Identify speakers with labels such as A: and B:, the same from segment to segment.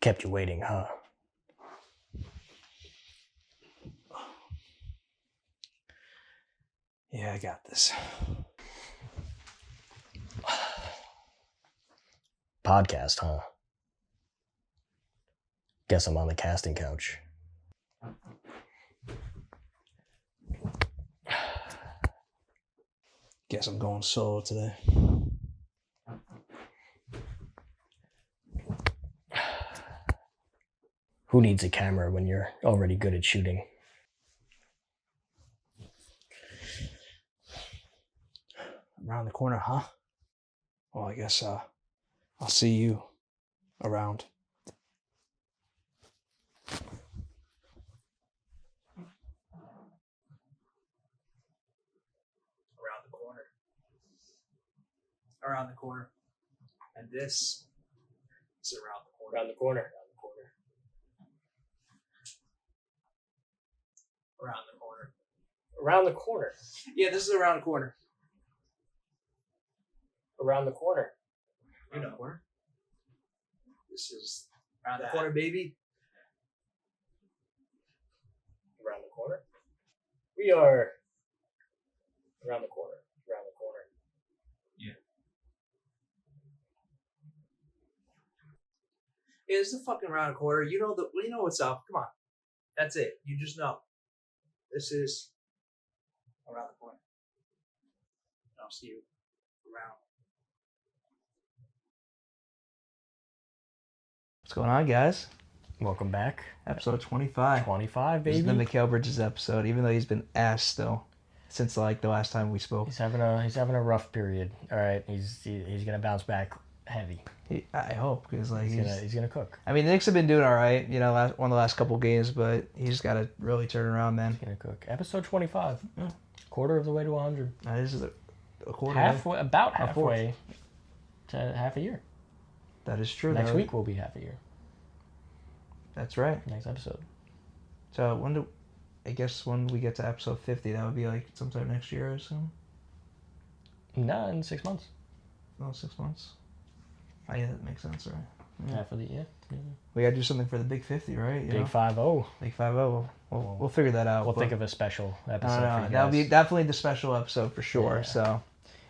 A: Kept you waiting, huh?
B: Yeah, I got this.
A: Podcast, huh? Guess I'm on the casting couch.
B: Guess I'm going solo today.
A: Who needs a camera when you're already good at shooting?
B: Around the corner, huh? Well, I guess I'll see you around. Around the corner. Around the corner. And this is around the corner.
A: Around the corner.
B: Around the corner.
A: Around the corner.
B: Yeah, this is around the corner.
A: Around the corner.
B: You know, corner. This is around the corner, baby.
A: Around the corner. We are around the corner. Around the corner.
B: Yeah. Yeah, this is the fucking around the corner. You know what's up. Come on. That's it. You just know. This is around the corner. I'll see you around. What's going on, guys?
A: Welcome back.
B: Episode 25.
A: 25,
B: This
A: baby.
B: is the Mikhail Bridges episode, even though he's been ass still since like the last time we spoke.
A: He's having a rough period. All right, he's gonna bounce back heavy.
B: I hope, because like
A: He's gonna cook.
B: I mean, the Knicks have been doing all right, you know, one of the last couple games, but he's got to really turn around, man.
A: He's gonna cook. Episode 25. Quarter of the way to 100.
B: That is a quarter.
A: Halfway, about halfway to half a year.
B: That is true.
A: Next week will be half a year.
B: That's right.
A: Next episode.
B: So when we get to episode 50, that would be like sometime next year, I assume.
A: No, in 6 months.
B: No, 6 months. Oh, yeah, that makes sense, right? Yeah.
A: Half of the year. Yeah.
B: We gotta do something for the Big 50, right?
A: Big 50.
B: Big 50. We'll figure that out.
A: We'll think of a special episode for you guys.
B: That'll be definitely the special episode for sure.
A: Yeah.
B: So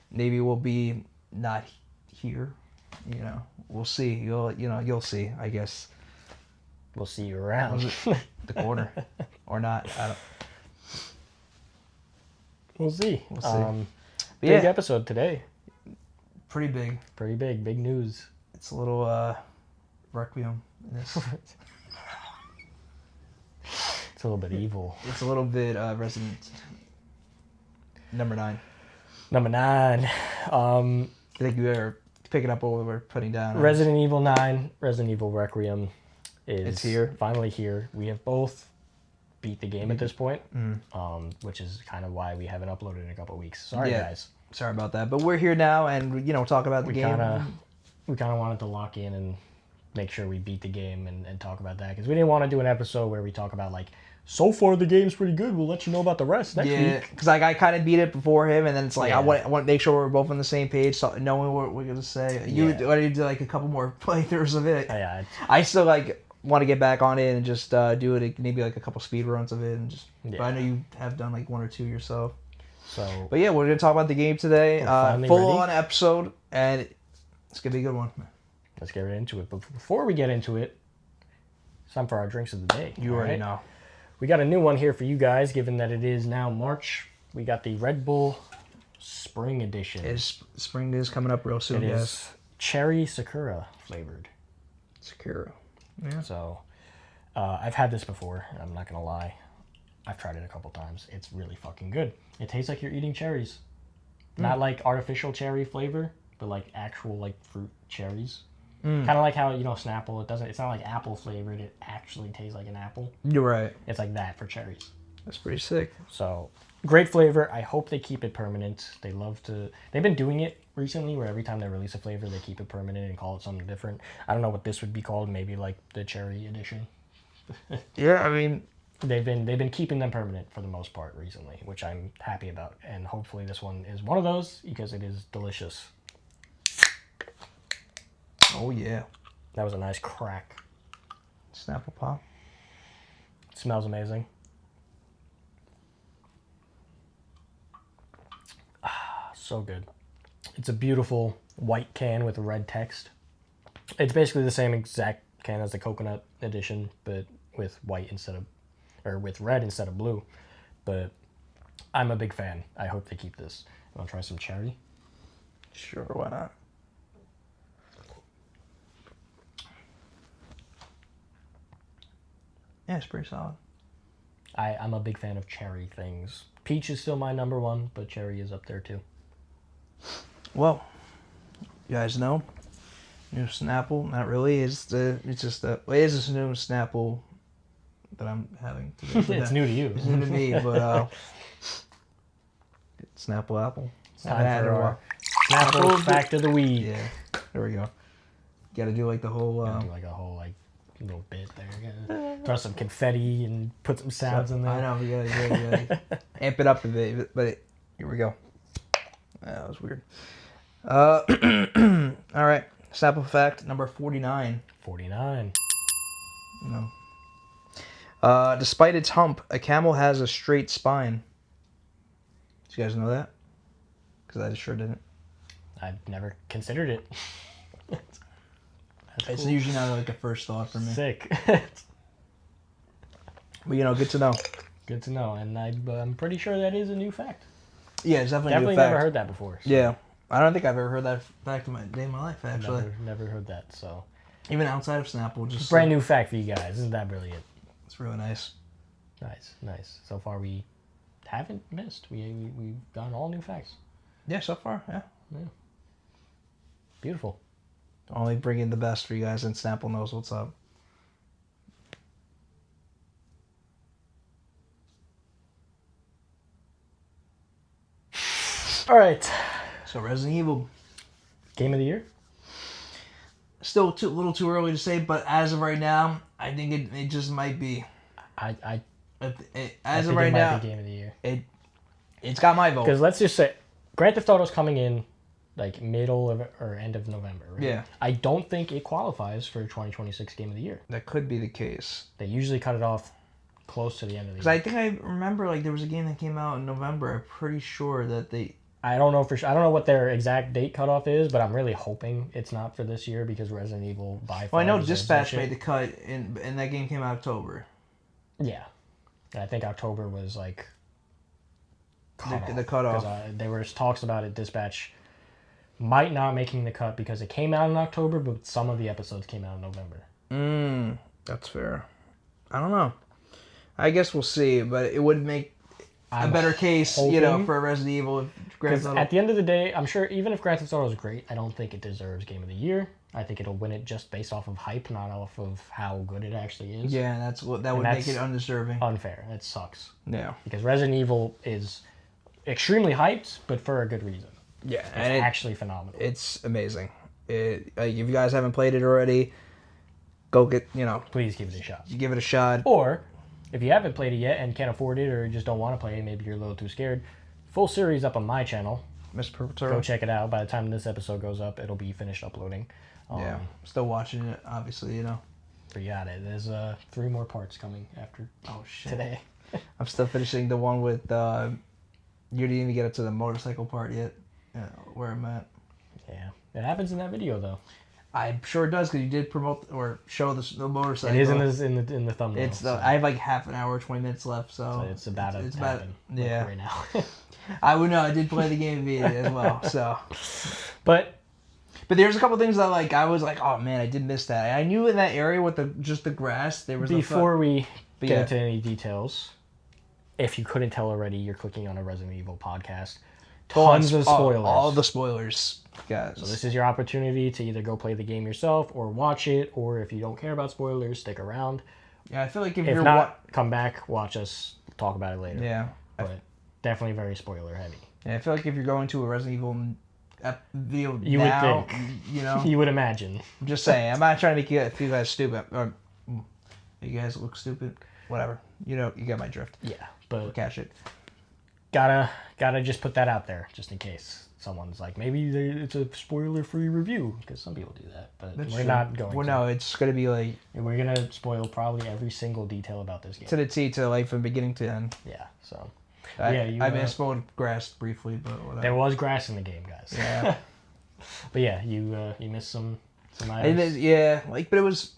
B: maybe we'll be not here. You know, we'll see. You'll see. I guess.
A: We'll see you around
B: the corner, or not. I don't.
A: We'll see. Big
B: yeah.
A: episode today.
B: Pretty big.
A: Pretty big. Big news.
B: It's a little Requiem in this.
A: It's a little bit evil.
B: It's a little bit Resident number 9.
A: Number 9.
B: I think you are picking up what we're putting down.
A: Resident Evil 9, Resident Evil Requiem
B: It's here.
A: Finally here. We have both beat the game at this point, which is kind of why we haven't uploaded in a couple of weeks. Sorry, guys.
B: Sorry about that. But we're here now, and talk about the game.
A: We kind of wanted to lock in and make sure we beat the game and talk about that, because we didn't want to do an episode where we talk about like, so far the game's pretty good, we'll let you know about the rest next week.
B: Because like I kind of beat it before him, and then it's like I want to make sure we're both on the same page, so knowing what we're gonna say. You already did like a couple more playthroughs of it.
A: Yeah,
B: I still like want to get back on it and just do it, maybe like a couple speed runs of it, and just. Yeah. But I know you have done like 1 or 2 yourself.
A: So.
B: But yeah, we're gonna talk about the game today. Full on episode, and it's gonna be a good one.
A: Let's get right into it. But before we get into it, it's time for our drinks of the day.
B: You already know.
A: We got a new one here for you guys, given that it is now March. We got the Red Bull Spring Edition.
B: Spring is coming up real soon.
A: It is cherry Sakura flavored.
B: Sakura. Yeah.
A: So, I've had this before, and I'm not going to lie. I've tried it a couple times. It's really fucking good. It tastes like you're eating cherries. Not like artificial cherry flavor, but like actual like fruit cherries. Kind of like how, Snapple, it's not like apple flavored, it actually tastes like an apple.
B: You're right.
A: It's like that for cherries.
B: That's pretty sick.
A: So, great flavor. I hope they keep it permanent. They've been doing it recently where every time they release a flavor, they keep it permanent and call it something different. I don't know what this would be called, maybe like the cherry edition.
B: Yeah, I mean,
A: they've been keeping them permanent for the most part recently, which I'm happy about. And hopefully this one is one of those, because it is delicious.
B: Oh, yeah.
A: That was a nice crack.
C: Snapple Pop.
A: It smells amazing. So good. It's a beautiful white can with red text. It's basically the same exact can as the coconut edition, but with white instead of, or with red instead of blue. But I'm a big fan. I hope they keep this. Want to try some cherry?
C: Sure, why not? Yeah, it's pretty solid.
A: I'm a big fan of cherry things. Peach is still my number one, but cherry is up there too.
C: Well, you guys know, new Snapple. Not really. It's just it is this new Snapple that I'm having today.
A: It's new to you.
C: It's new to me, but Snapple Apple.
A: It's time for our Snapple fact of the week.
C: Yeah, there we go. Got to do like the whole.
A: Gotta do like a whole little bit there. Gotta throw some confetti and put some sounds in there.
C: I know we gotta amp it up a bit, but here we go. That was weird. All right, Snapple fact number 49.
A: 49.
C: No. Despite its hump, a camel has a straight spine. Did you guys know that? Because I sure didn't.
A: I've never considered it.
C: It's usually not like a first thought for me.
A: Sick.
C: But good to know.
A: Good to know, and I'm pretty sure that is a new fact.
C: Yeah, it's definitely a
A: Definitely
C: new fact.
A: never heard that before. So
C: Yeah, I don't think I've ever heard that fact in my day of my life. Actually,
A: never heard that. So
C: even outside of Snapple, just
A: brand new fact for you guys. Isn't that brilliant?
C: It's really nice.
A: Nice. So far we haven't missed. We've gotten all new facts.
C: Yeah, so far, yeah.
A: Beautiful.
C: Only bringing the best for you guys, and Snapple knows what's up.
A: All right.
C: So Resident Evil,
A: Game of the year?
C: still a little too early to say, but as of right now, I think it just might be.
A: I
C: As of
A: think
C: right
A: it might
C: now,
A: be Game of the year.
C: it's got my vote.
A: Because let's just say Grand Theft Auto's coming in like middle of or end of November, right?
C: Yeah.
A: I don't think it qualifies for 2026 Game of the Year.
C: That could be the case.
A: They usually cut it off close to the end of the
C: Because
A: year.
C: I think I remember like there was a game that came out in November. I'm pretty sure that they.
A: I don't know for sure. I don't know what their exact date cutoff is, but I'm really hoping it's not for this year because Resident Evil by far.
C: Well, I know
A: deserves
C: Dispatch
A: that shit.
C: made the cut, and that game came out October.
A: Yeah, and I think October was like
C: The cutoff.
A: because there was talks about it. Dispatch might not making the cut because it came out in October, but some of the episodes came out in November.
C: That's fair. I don't know. I guess we'll see, but it would make
A: I'm
C: a better case,
A: hoping-
C: for Resident Evil. Grand
A: Because
C: Theft
A: at the end of the day, I'm sure even if Grand Theft Auto is great, I don't think it deserves Game of the Year. I think it'll win it just based off of hype, not off of how good it actually is.
C: Yeah, that would make
A: that's
C: it undeserving.
A: Unfair. It sucks.
C: Yeah.
A: Because Resident Evil is extremely hyped, but for a good reason.
C: Yeah,
A: It's
C: and
A: actually phenomenal.
C: it's amazing. If you guys haven't played it already, go get
A: Please give it a shot.
C: give it a shot.
A: Or, if you haven't played it yet and can't afford it or just don't want to play it, maybe you're a little too scared, full series up on my channel.
C: Mr. Purple
A: Go
C: Turtle.
A: check it out. By the time this episode goes up, it'll be finished uploading.
C: Yeah, still watching it. Obviously,
A: But you got it. There's 3 more parts coming after today.
C: I'm still finishing the one with. You didn't even get up to the motorcycle part yet. Where I'm at.
A: Yeah, it happens in that video though.
C: I'm sure it does because you did promote or show the motorcycle.
A: It is in the thumbnail.
C: It's
A: so
C: I have like half an hour, 20 minutes left, so
A: it's about to
C: it's about
A: happen
C: yeah.
A: right now.
C: I would know. I did play the game via as well, so.
A: But
C: there's a couple things that I was like, oh man, I did miss that. I knew in that area with the grass there was
A: before we get
C: yeah.
A: into any details, if you couldn't tell already, you're clicking on a Resident Evil podcast. Tons of spoilers.
C: All the spoilers, guys.
A: So this is your opportunity to either go play the game yourself or watch it, or if you don't care about spoilers, stick around.
C: Yeah, I feel like if
A: If
C: you're
A: not, come back, watch us talk about it later.
C: yeah,
A: But definitely very spoiler heavy.
C: yeah, I feel like if you're going to a Resident Evil video
A: You
C: now,
A: would think.
C: you
A: You would imagine.
C: I'm just saying. I'm not trying to make you guys stupid or you guys look stupid. Whatever. You get my drift.
A: Yeah, but
C: Catch it.
A: gotta just put that out there just in case. someone's like, maybe it's a spoiler-free review, because some people do that, but
C: That's
A: we're
C: true.
A: not going
C: Well,
A: to.
C: no, it's gonna be like
A: We're gonna spoil probably every single detail about this game.
C: to the T, to like from beginning to end.
A: Yeah, so
C: I spoiled grass briefly, but whatever.
A: there was grass in the game, guys.
C: Yeah.
A: But yeah, you missed some
C: And
A: items.
C: yeah, like, but it was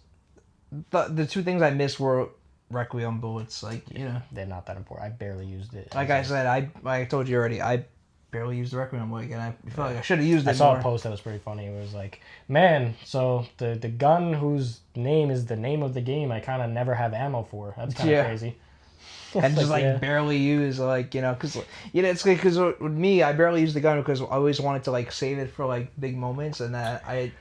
C: the two things I missed were Requiem bullets. Like, you know,
A: They're not that important. I barely used it.
C: like I said, I told you already, I barely used the Requiem like, and I felt like I should have used it
A: I saw
C: more.
A: a post that was pretty funny. It was like, man, so the gun whose name is the name of the game, I kind of never have ammo for. That's kind of crazy.
C: And just like
A: yeah.
C: barely use, like, you know, because you know, it's like, because with me, I barely use the gun because I always wanted to like save it for like big moments, and then I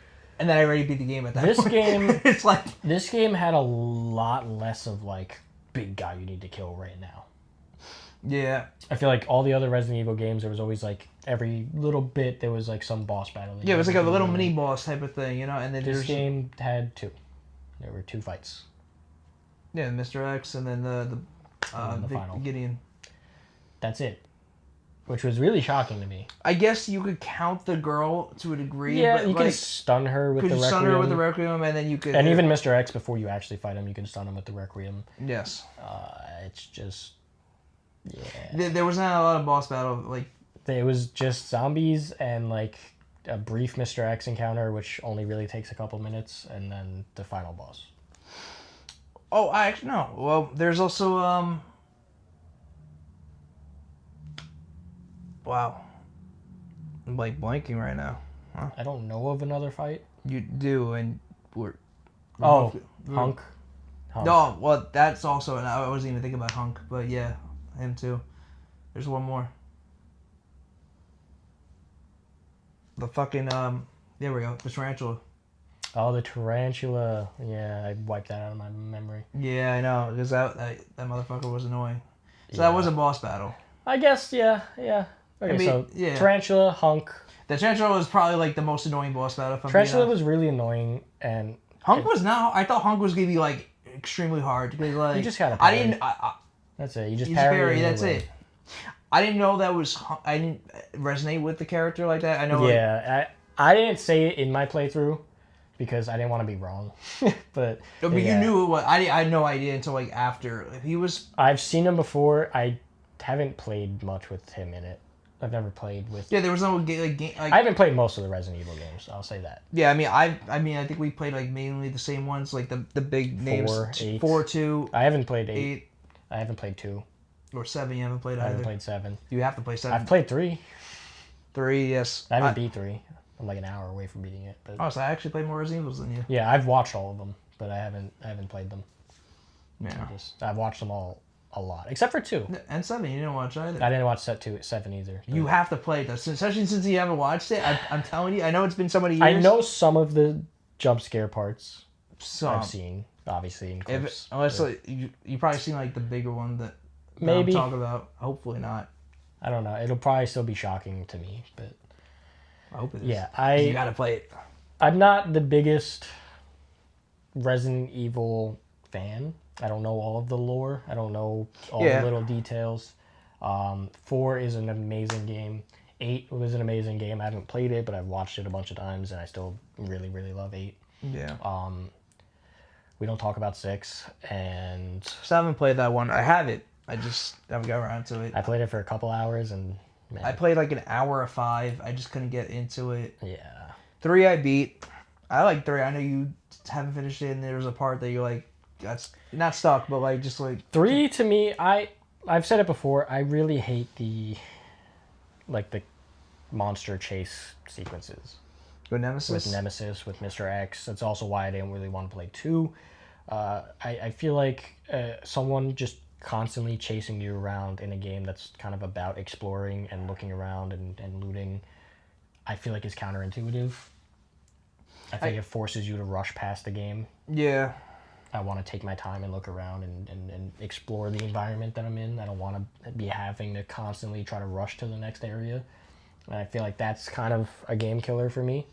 C: already beat the game at that
A: This
C: point.
A: game-
C: It's like,
A: This game had a lot less of like big guy you need to kill right now.
C: yeah,
A: I feel like all the other Resident Evil games, there was always like every little bit there was like some boss battle. that
C: yeah,
A: you
C: it was
A: had
C: like a
A: to do.
C: little mini boss type of thing, you know, and then
A: This
C: there's
A: game had 2. There were 2 fights.
C: yeah, Mr. X, and then the
A: And then the final.
C: Gideon.
A: That's it. Which was really shocking to me.
C: I guess you could count the girl to a degree.
A: Yeah,
C: but
A: you
C: like,
A: can stun her with
C: could
A: the
C: you
A: Requiem.
C: stun her with the Requiem, and then you could,
A: and even Mr. X, before you actually fight him, you can stun him with the Requiem.
C: yes,
A: It's just... Yeah.
C: there was not a lot of boss battle. Like,
A: It was just zombies and like a brief Mr. X encounter, which only really takes a couple minutes, and then the final boss.
C: oh, I actually no. Well, there's also wow, I'm like blanking right now.
A: I don't know of another fight.
C: You do, and we're
A: Oh,
C: we're-
A: Hunk.
C: No, well, that's also, and I wasn't even thinking about Hunk, but yeah, him too. There's one more. The fucking there we go. The tarantula.
A: Oh, the tarantula. Yeah, I wiped that out of my memory.
C: Yeah, I know, because that motherfucker was annoying. So
A: Yeah.
C: that was a boss battle.
A: I guess, yeah. Okay,
C: I mean,
A: so
C: yeah.
A: tarantula, Hunk.
C: The tarantula was probably like the most annoying boss battle. If I'm
A: Tarantula
C: being honest.
A: was really annoying, and
C: Hunk was not. I thought Hunk was gonna be like extremely hard because like
A: you just gotta
C: I
A: parry.
C: didn't.
A: That's it. You just
C: He's
A: parry.
C: parry.
A: and
C: That's
A: you win.
C: it. I didn't know that was. I didn't resonate with the character like that. I know. Like,
A: Yeah, I didn't say it in my playthrough because I didn't want to be wrong. but
C: but
A: yeah.
C: you knew what. I had no idea until like after. If he was.
A: I've seen him before. I haven't played much with him in it. I've never played with.
C: Yeah, there was no game.
A: I haven't played most of the Resident Evil games. I'll say that.
C: Yeah, I mean, I think we played like mainly the same ones, like the big names.
A: 4, 8.
C: 4, 2,
A: I haven't played 8.
C: 8,
A: I haven't played 2.
C: or 7. You haven't played
A: I
C: either.
A: haven't played 7.
C: You have to play 7.
A: I've played 3.
C: 3, yes.
A: I haven't beat 3. I'm like an hour away from beating it. But
C: Oh, so I actually played more Resident Evils than you.
A: yeah, I've watched all of them, but I haven't played them.
C: Yeah.
A: I've watched them all a lot, except for 2.
C: And 7, you didn't watch either.
A: I didn't watch 7 either. but
C: You have to play it, though. Especially since you haven't watched it. I'm telling you. I know it's been so many years.
A: I know some of the jump scare parts
C: some.
A: I've seen, obviously, in clips.
C: Unless
A: but
C: like, you probably seen like the bigger one that
A: Maybe.
C: I'm talking about. Hopefully not.
A: I don't know. It'll probably still be shocking to me, but
C: I hope it is.
A: yeah,
C: You gotta play it.
A: I'm not the biggest Resident Evil fan. I don't know all of the lore. I don't know all
C: Yeah.
A: the little details. 4 is an amazing game. 8 was an amazing game. I haven't played it, but I've watched it a bunch of times, and I still really, really love 8.
C: Yeah.
A: We don't talk about 6, and
C: So I haven't played that one. I have it. I just haven't got around to it.
A: I played it for a couple hours, and man,
C: I played like an hour of 5. I just couldn't get into it.
A: yeah.
C: 3 I beat. I like 3. I know you haven't finished it, and there was a part that you're like, that's not stuck, but like just like
A: 3 to me, I've said it before. I really hate the monster chase sequences
C: with Nemesis.
A: with Nemesis, with Mr. X. That's also why I didn't really want to play 2. I feel like someone just constantly chasing you around in a game that's kind of about exploring and looking around and looting, I feel like is counterintuitive. I think it forces you to rush past the game.
C: Yeah.
A: I want to take my time and look around and explore the environment that I'm in. I don't want to be having to constantly try to rush to the next area. And I feel like that's kind of a game killer for me.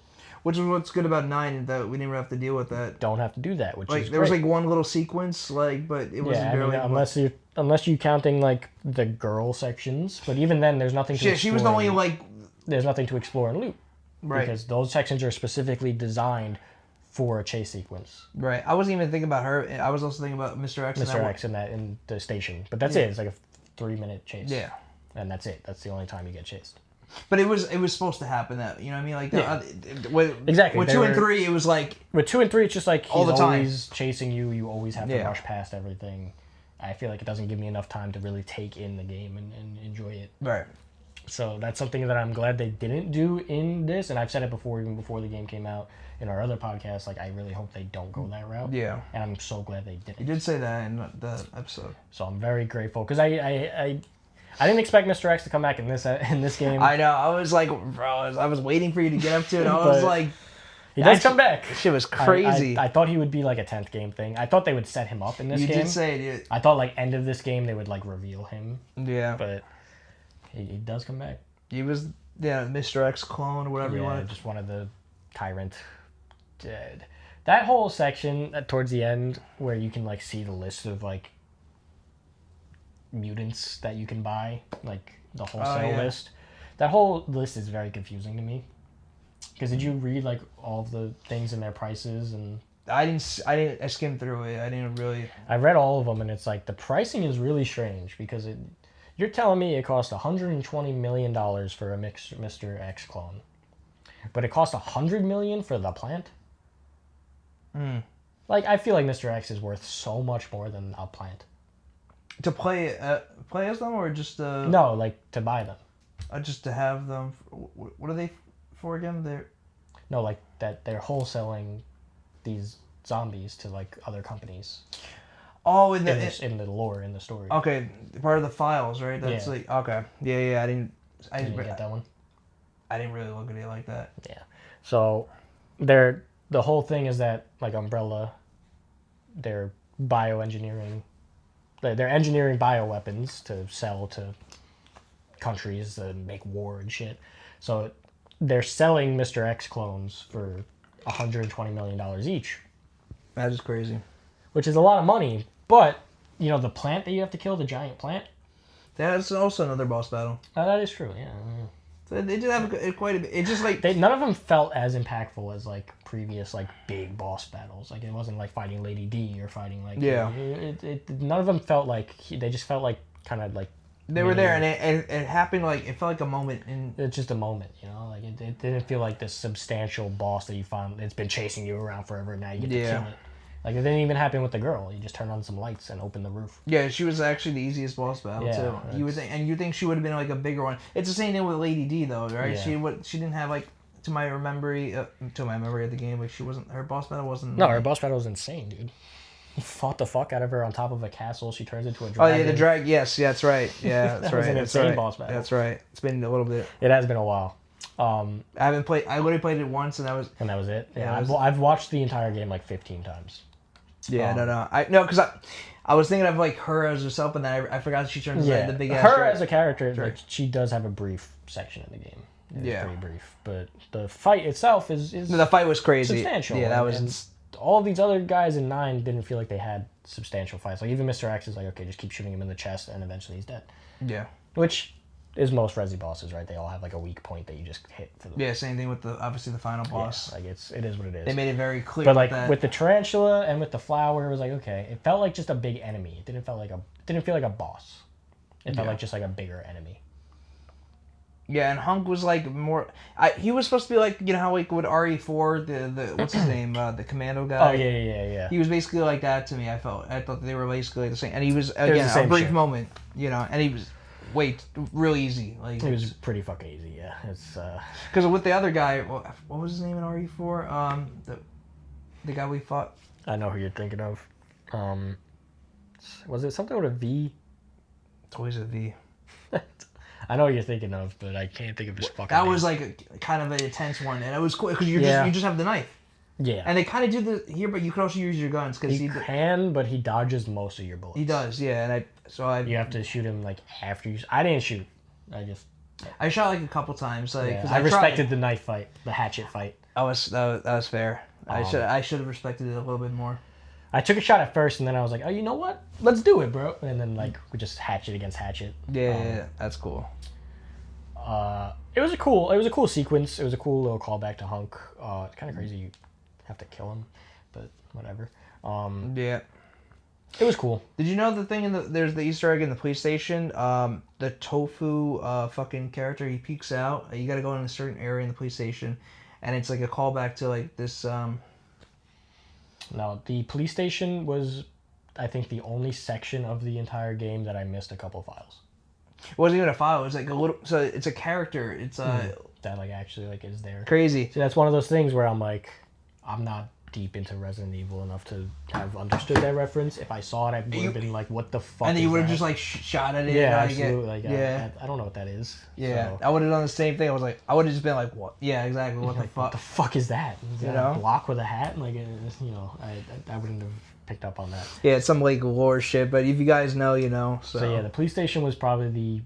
C: Which is what's good about 9 is that we didn't have to deal with that.
A: Don't have to do that, which
C: Like
A: is
C: there was
A: great.
C: like one little sequence, like, but it wasn't
A: Yeah, I mean,
C: barely.
A: unless you're counting like the girl sections, but even then, there's nothing to
C: She was the
A: explore.
C: only
A: there's nothing to explore and loot.
C: Right.
A: Because those sections are specifically designed for a chase sequence.
C: Right. I wasn't even thinking about her. I was also thinking about Mr. X.
A: Mr. X in the station. But that's it. It's like a 3-minute chase.
C: Yeah.
A: And that's it. That's the only time you get chased.
C: But it was supposed to happen. That, you know what I mean? Like
A: Exactly.
C: With 2 and 3, it was like
A: with 2 and 3, it's just like he's
C: all the time.
A: always chasing you. You always have to rush past everything. I feel like it doesn't give me enough time to really take in the game and enjoy it.
C: Right.
A: So that's something that I'm glad they didn't do in this. And I've said it before, even before the game came out in our other podcast. Like, I really hope they don't go that route.
C: Yeah.
A: And I'm so glad they didn't.
C: You did say that in the episode.
A: So I'm very grateful because I didn't expect Mr. X to come back in this game.
C: I know. I was like, bro, I was waiting for you to get up to it. I was like,
A: he does come back.
C: Shit was crazy.
A: I thought he would be like a 10th game thing. I thought they would set him up in this game.
C: You did say it.
A: I thought like end of this game they would like reveal him.
C: Yeah.
A: But he does come back.
C: He was Mr. X clone or whatever you wanted.
A: Just one of the tyrant. Dead. That whole section towards the end where you can like see the list of like mutants that you can buy, like the wholesale list. That whole list is very confusing to me. Because did you read like all the things and their prices and?
C: I skimmed through it. I didn't really.
A: I read all of them and it's like the pricing is really strange because you're telling me it cost $120 million for a Mr. X clone, but it cost $100 million for the plant. Like I feel like Mr. X is worth so much more than a plant.
C: To play as them or just
A: no, like to buy them.
C: Just to have them. What are they for again?
A: No, like that they're wholesaling these zombies to like other companies.
C: Oh,
A: in the lore, in the story.
C: Okay, part of the files, right? That's like okay. Yeah. I didn't
A: get that one.
C: I didn't really look at it like that.
A: Yeah. So, the whole thing is that like Umbrella, they're bioengineering. They're engineering bioweapons to sell to countries and make war and shit. So they're selling Mr. X clones for $120 million each.
C: That is crazy.
A: Which is a lot of money, but you know the plant that you have to kill, the giant plant.
C: That's also another boss battle.
A: Oh, that is true. Yeah.
C: So they did have quite a bit. It's just like
A: none of them felt as impactful as like previous like big boss battles. Like it wasn't like fighting Lady D or fighting like none of them felt like they just felt like kind of like
C: they were there and it happened like it felt like a moment in.
A: It's just a moment, you know. Like it didn't feel like this substantial boss that you found. It's been chasing you around forever. And now you get to kill it. Like it didn't even happen with the girl. You just turn on some lights and open the roof.
C: Yeah, she was actually the easiest boss battle too. You think she would have been like a bigger one. It's the same thing with Lady D though, right?
A: Yeah.
C: She didn't have like to my memory of the game. Like she wasn't her boss battle wasn't.
A: No, her boss battle was insane, dude. He fought the fuck out of her on top of a castle. She turns into a dragon.
C: Oh yeah, the drag. Yes, that's right. Yeah, that's
A: that was
C: right.
A: an insane boss battle.
C: That's right. It's been a little bit.
A: It has been a while.
C: I haven't played. I literally played it once, and that was
A: it. Yeah, I've watched the entire game like 15 times.
C: Yeah, no, because I was thinking of like her as herself, and then I forgot she turns into the big ass.
A: Her as a character, like, she does have a brief section in the game. It's pretty brief, but the fight itself is
C: the fight was crazy.
A: Substantial.
C: Yeah, that was.
A: All of these other guys in 9 didn't feel like they had substantial fights. Like even Mr. X is like, okay, just keep shooting him in the chest, and eventually he's dead.
C: Yeah.
A: Which is most Resi bosses, right? They all have like a weak point that you just hit for the.
C: Yeah, same thing with obviously the final boss.
A: Yeah, like it is what it is.
C: They made it very clear.
A: But like with the tarantula and with the flower, it was like okay, it felt like just a big enemy. It didn't feel like a boss. It felt like just like a bigger enemy.
C: Yeah, and Hunk was like more. He was supposed to be like, you know how like with RE4 the what's his name the commando guy.
A: Oh yeah.
C: He was basically like that to me. I thought they were basically the same, and he was again a brief moment, you know, and he was really easy. Like
A: it was pretty fucking easy. Yeah, it's
C: because with the other guy, what was his name in RE4? The guy we fought.
A: I know who you're thinking of. Was it something with a V?
C: It's always a V.
A: I know what you're thinking of, but I can't think of his fucking
C: name.
A: That
C: was like kind of an intense one, and it was cool because you just have the knife.
A: Yeah.
C: And they kind of do here, but you can also use your guns because
A: he can, but he dodges most of your bullets.
C: He does, yeah. And
A: you have to shoot him like after you. I didn't shoot.
C: I shot like a couple times. Like
A: I respected the knife fight, the hatchet fight.
C: That was fair. I should have respected it a little bit more.
A: I took a shot at first, and then I was like, "Oh, you know what? Let's do it, bro." And then like we just hatchet against hatchet.
C: Yeah, that's cool.
A: it was a cool sequence. It was a cool little callback to Hunk. It's kind of crazy you have to kill him, but whatever.
C: Yeah.
A: It was cool.
C: Did you know the thing there's the Easter egg in the police station? The tofu fucking character, he peeks out. You gotta go in a certain area in the police station, and it's like a callback to like this.
A: No, the police station was, I think, the only section of the entire game that I missed a couple files.
C: It wasn't even a file. It was like a little. So it's a character. It's
A: that like actually like is there.
C: crazy.
A: See, that's one of those things where I'm like, I'm not deep into Resident Evil enough to have understood that reference. If I saw it, I would have been like, "What the fuck?"
C: And then
A: is
C: you would have
A: that?
C: just like shot at it.
A: Yeah,
C: and
A: absolutely. Like,
C: yeah.
A: I don't know what that is.
C: Yeah,
A: So.
C: I would have done the same thing. I was like, I would have just been like, what? Yeah, exactly. What the
A: Like,
C: fuck?
A: what the fuck is that? Is
C: You
A: that
C: know?
A: a block with a hat? Like, I wouldn't have picked up on that.
C: Yeah, it's some like lore shit. But if you guys know, you know.
A: So yeah, the police station was probably the.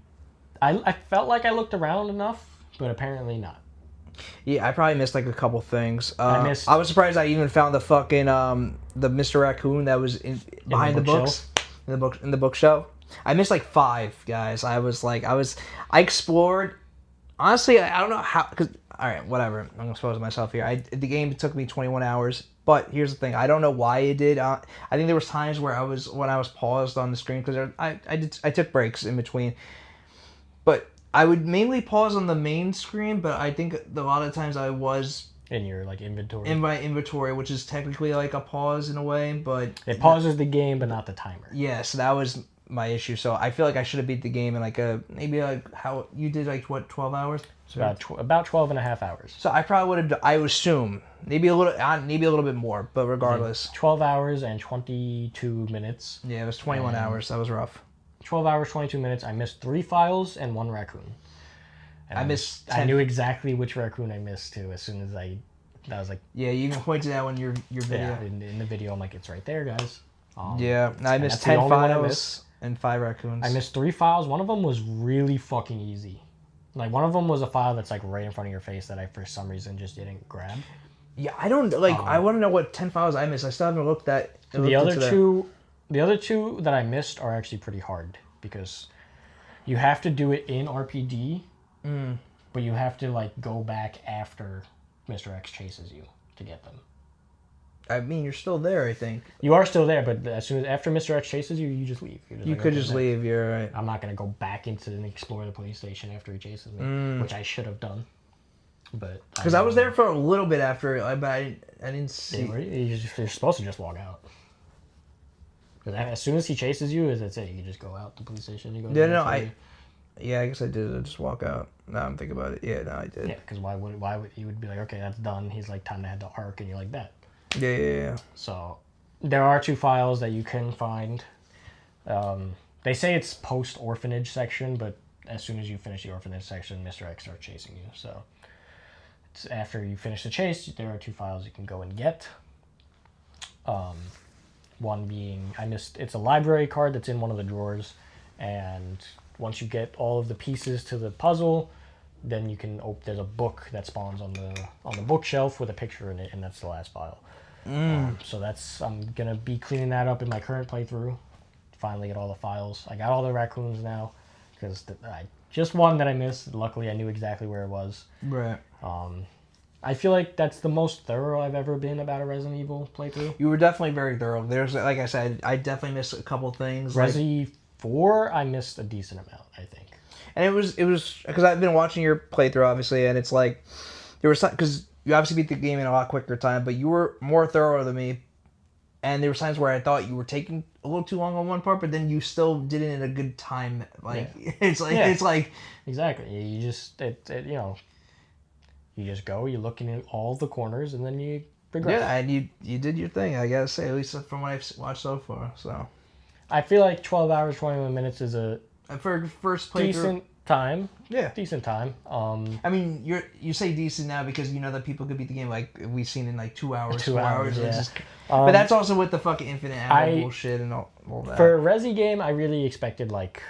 A: I felt like I looked around enough, but apparently not.
C: Yeah, I probably missed like a couple things.
A: I missed-
C: I was surprised I even found the fucking the Mr. Raccoon that was behind the books in the bookshelf. I missed like 5 guys. I explored. Honestly, I don't know how. Cause all right, whatever. I'm gonna expose myself here. The game took me 21 hours. But here's the thing. I don't know why it did. I think there was times where when I was paused on the screen because I took breaks in between. But I would mainly pause on the main screen, but I think a lot of times I was
A: in your like inventory.
C: in my inventory, which is technically like a pause in a way, but
A: It pauses the game, but not the timer.
C: yeah, so that was my issue. So I feel like I should have beat the game in like maybe like how you did, like what, 12 hours?
A: It's about 12 and a half hours.
C: So I probably would have. I would assume maybe a little bit more, but regardless,
A: 12 hours and 22 minutes.
C: yeah, it was 21 hours. That was rough.
A: 12 hours, 22 minutes. I missed 3 files and 1 raccoon. And
C: I missed
A: I
C: 10
A: knew exactly which raccoon I missed too. As soon as I was like,
C: Yeah, you even pointed out in your video.
A: yeah, in the video, I'm like, it's right there, guys.
C: Yeah, I
A: and
C: missed
A: that's the
C: 10
A: only one I
C: files
A: missed.
C: and 5 raccoons.
A: I missed 3 files. One of them was really fucking easy. Like one of them was a file that's like right in front of your face that I for some reason just didn't grab.
C: Yeah, I don't like. I want to know what 10 files I missed. I still haven't looked at.
A: The other two that I missed are actually pretty hard because you have to do it in RPD, but you have to like go back after Mr. X chases you to get them.
C: I mean, you're still there. I think
A: You are still there, but as soon as after Mr. X chases you, you just leave.
C: you could just leave. You're right.
A: I'm not gonna go back into and explore the police station after he chases me, which I should have done. But
C: Because I was there for a little bit after, but I didn't see.
A: You're supposed to just walk out. Because as soon as he chases you, that's it. You can just go out the police station. You go.
C: Yeah, I guess I did. I just walk out. Now I'm thinking about it. Yeah, no, I did.
A: Yeah, because why would you would be like, okay, that's done. He's like, time to head to Ark, and you're like that.
C: Yeah.
A: So there are 2 files that you can find. They say it's post orphanage section, but as soon as you finish the orphanage section, Mr. X starts chasing you. So it's after you finish the chase, there are 2 files you can go and get. One being it's a library card that's in one of the drawers, and once you get all of the pieces to the puzzle, then you can there's a book that spawns on the bookshelf with a picture in it, and that's the last file. So I'm gonna be cleaning that up in my current playthrough. Finally get all the files. I got all the raccoons now because just one that I missed. Luckily, I knew exactly where it was.
C: Right.
A: I feel like that's the most thorough I've ever been about a Resident Evil playthrough.
C: You were definitely very thorough. There's, like I said, I definitely missed a couple things.
A: Resi 4, I missed a decent amount, I think.
C: And it was because I've been watching your playthrough, obviously, and it's like there was because you obviously beat the game in a lot quicker time, but you were more thorough than me. And there were times where I thought you were taking a little too long on one part, but then you still did it in a good time. Like it's like
A: exactly. You just you just go, you look in all the corners, and then you progress.
C: Yeah, and you did your thing. I gotta say, at least from what I've watched so far. So
A: I feel like 12 hours 21 minutes is a
C: for first playthrough,
A: decent time.
C: Yeah,
A: decent time.
C: I mean, you say decent now because you know that people could beat the game like we've seen in like 2 hours,
A: 2 hours. Yeah.
C: But that's also with the fucking infinite ammo bullshit and all that.
A: For a Resi game, I really expected like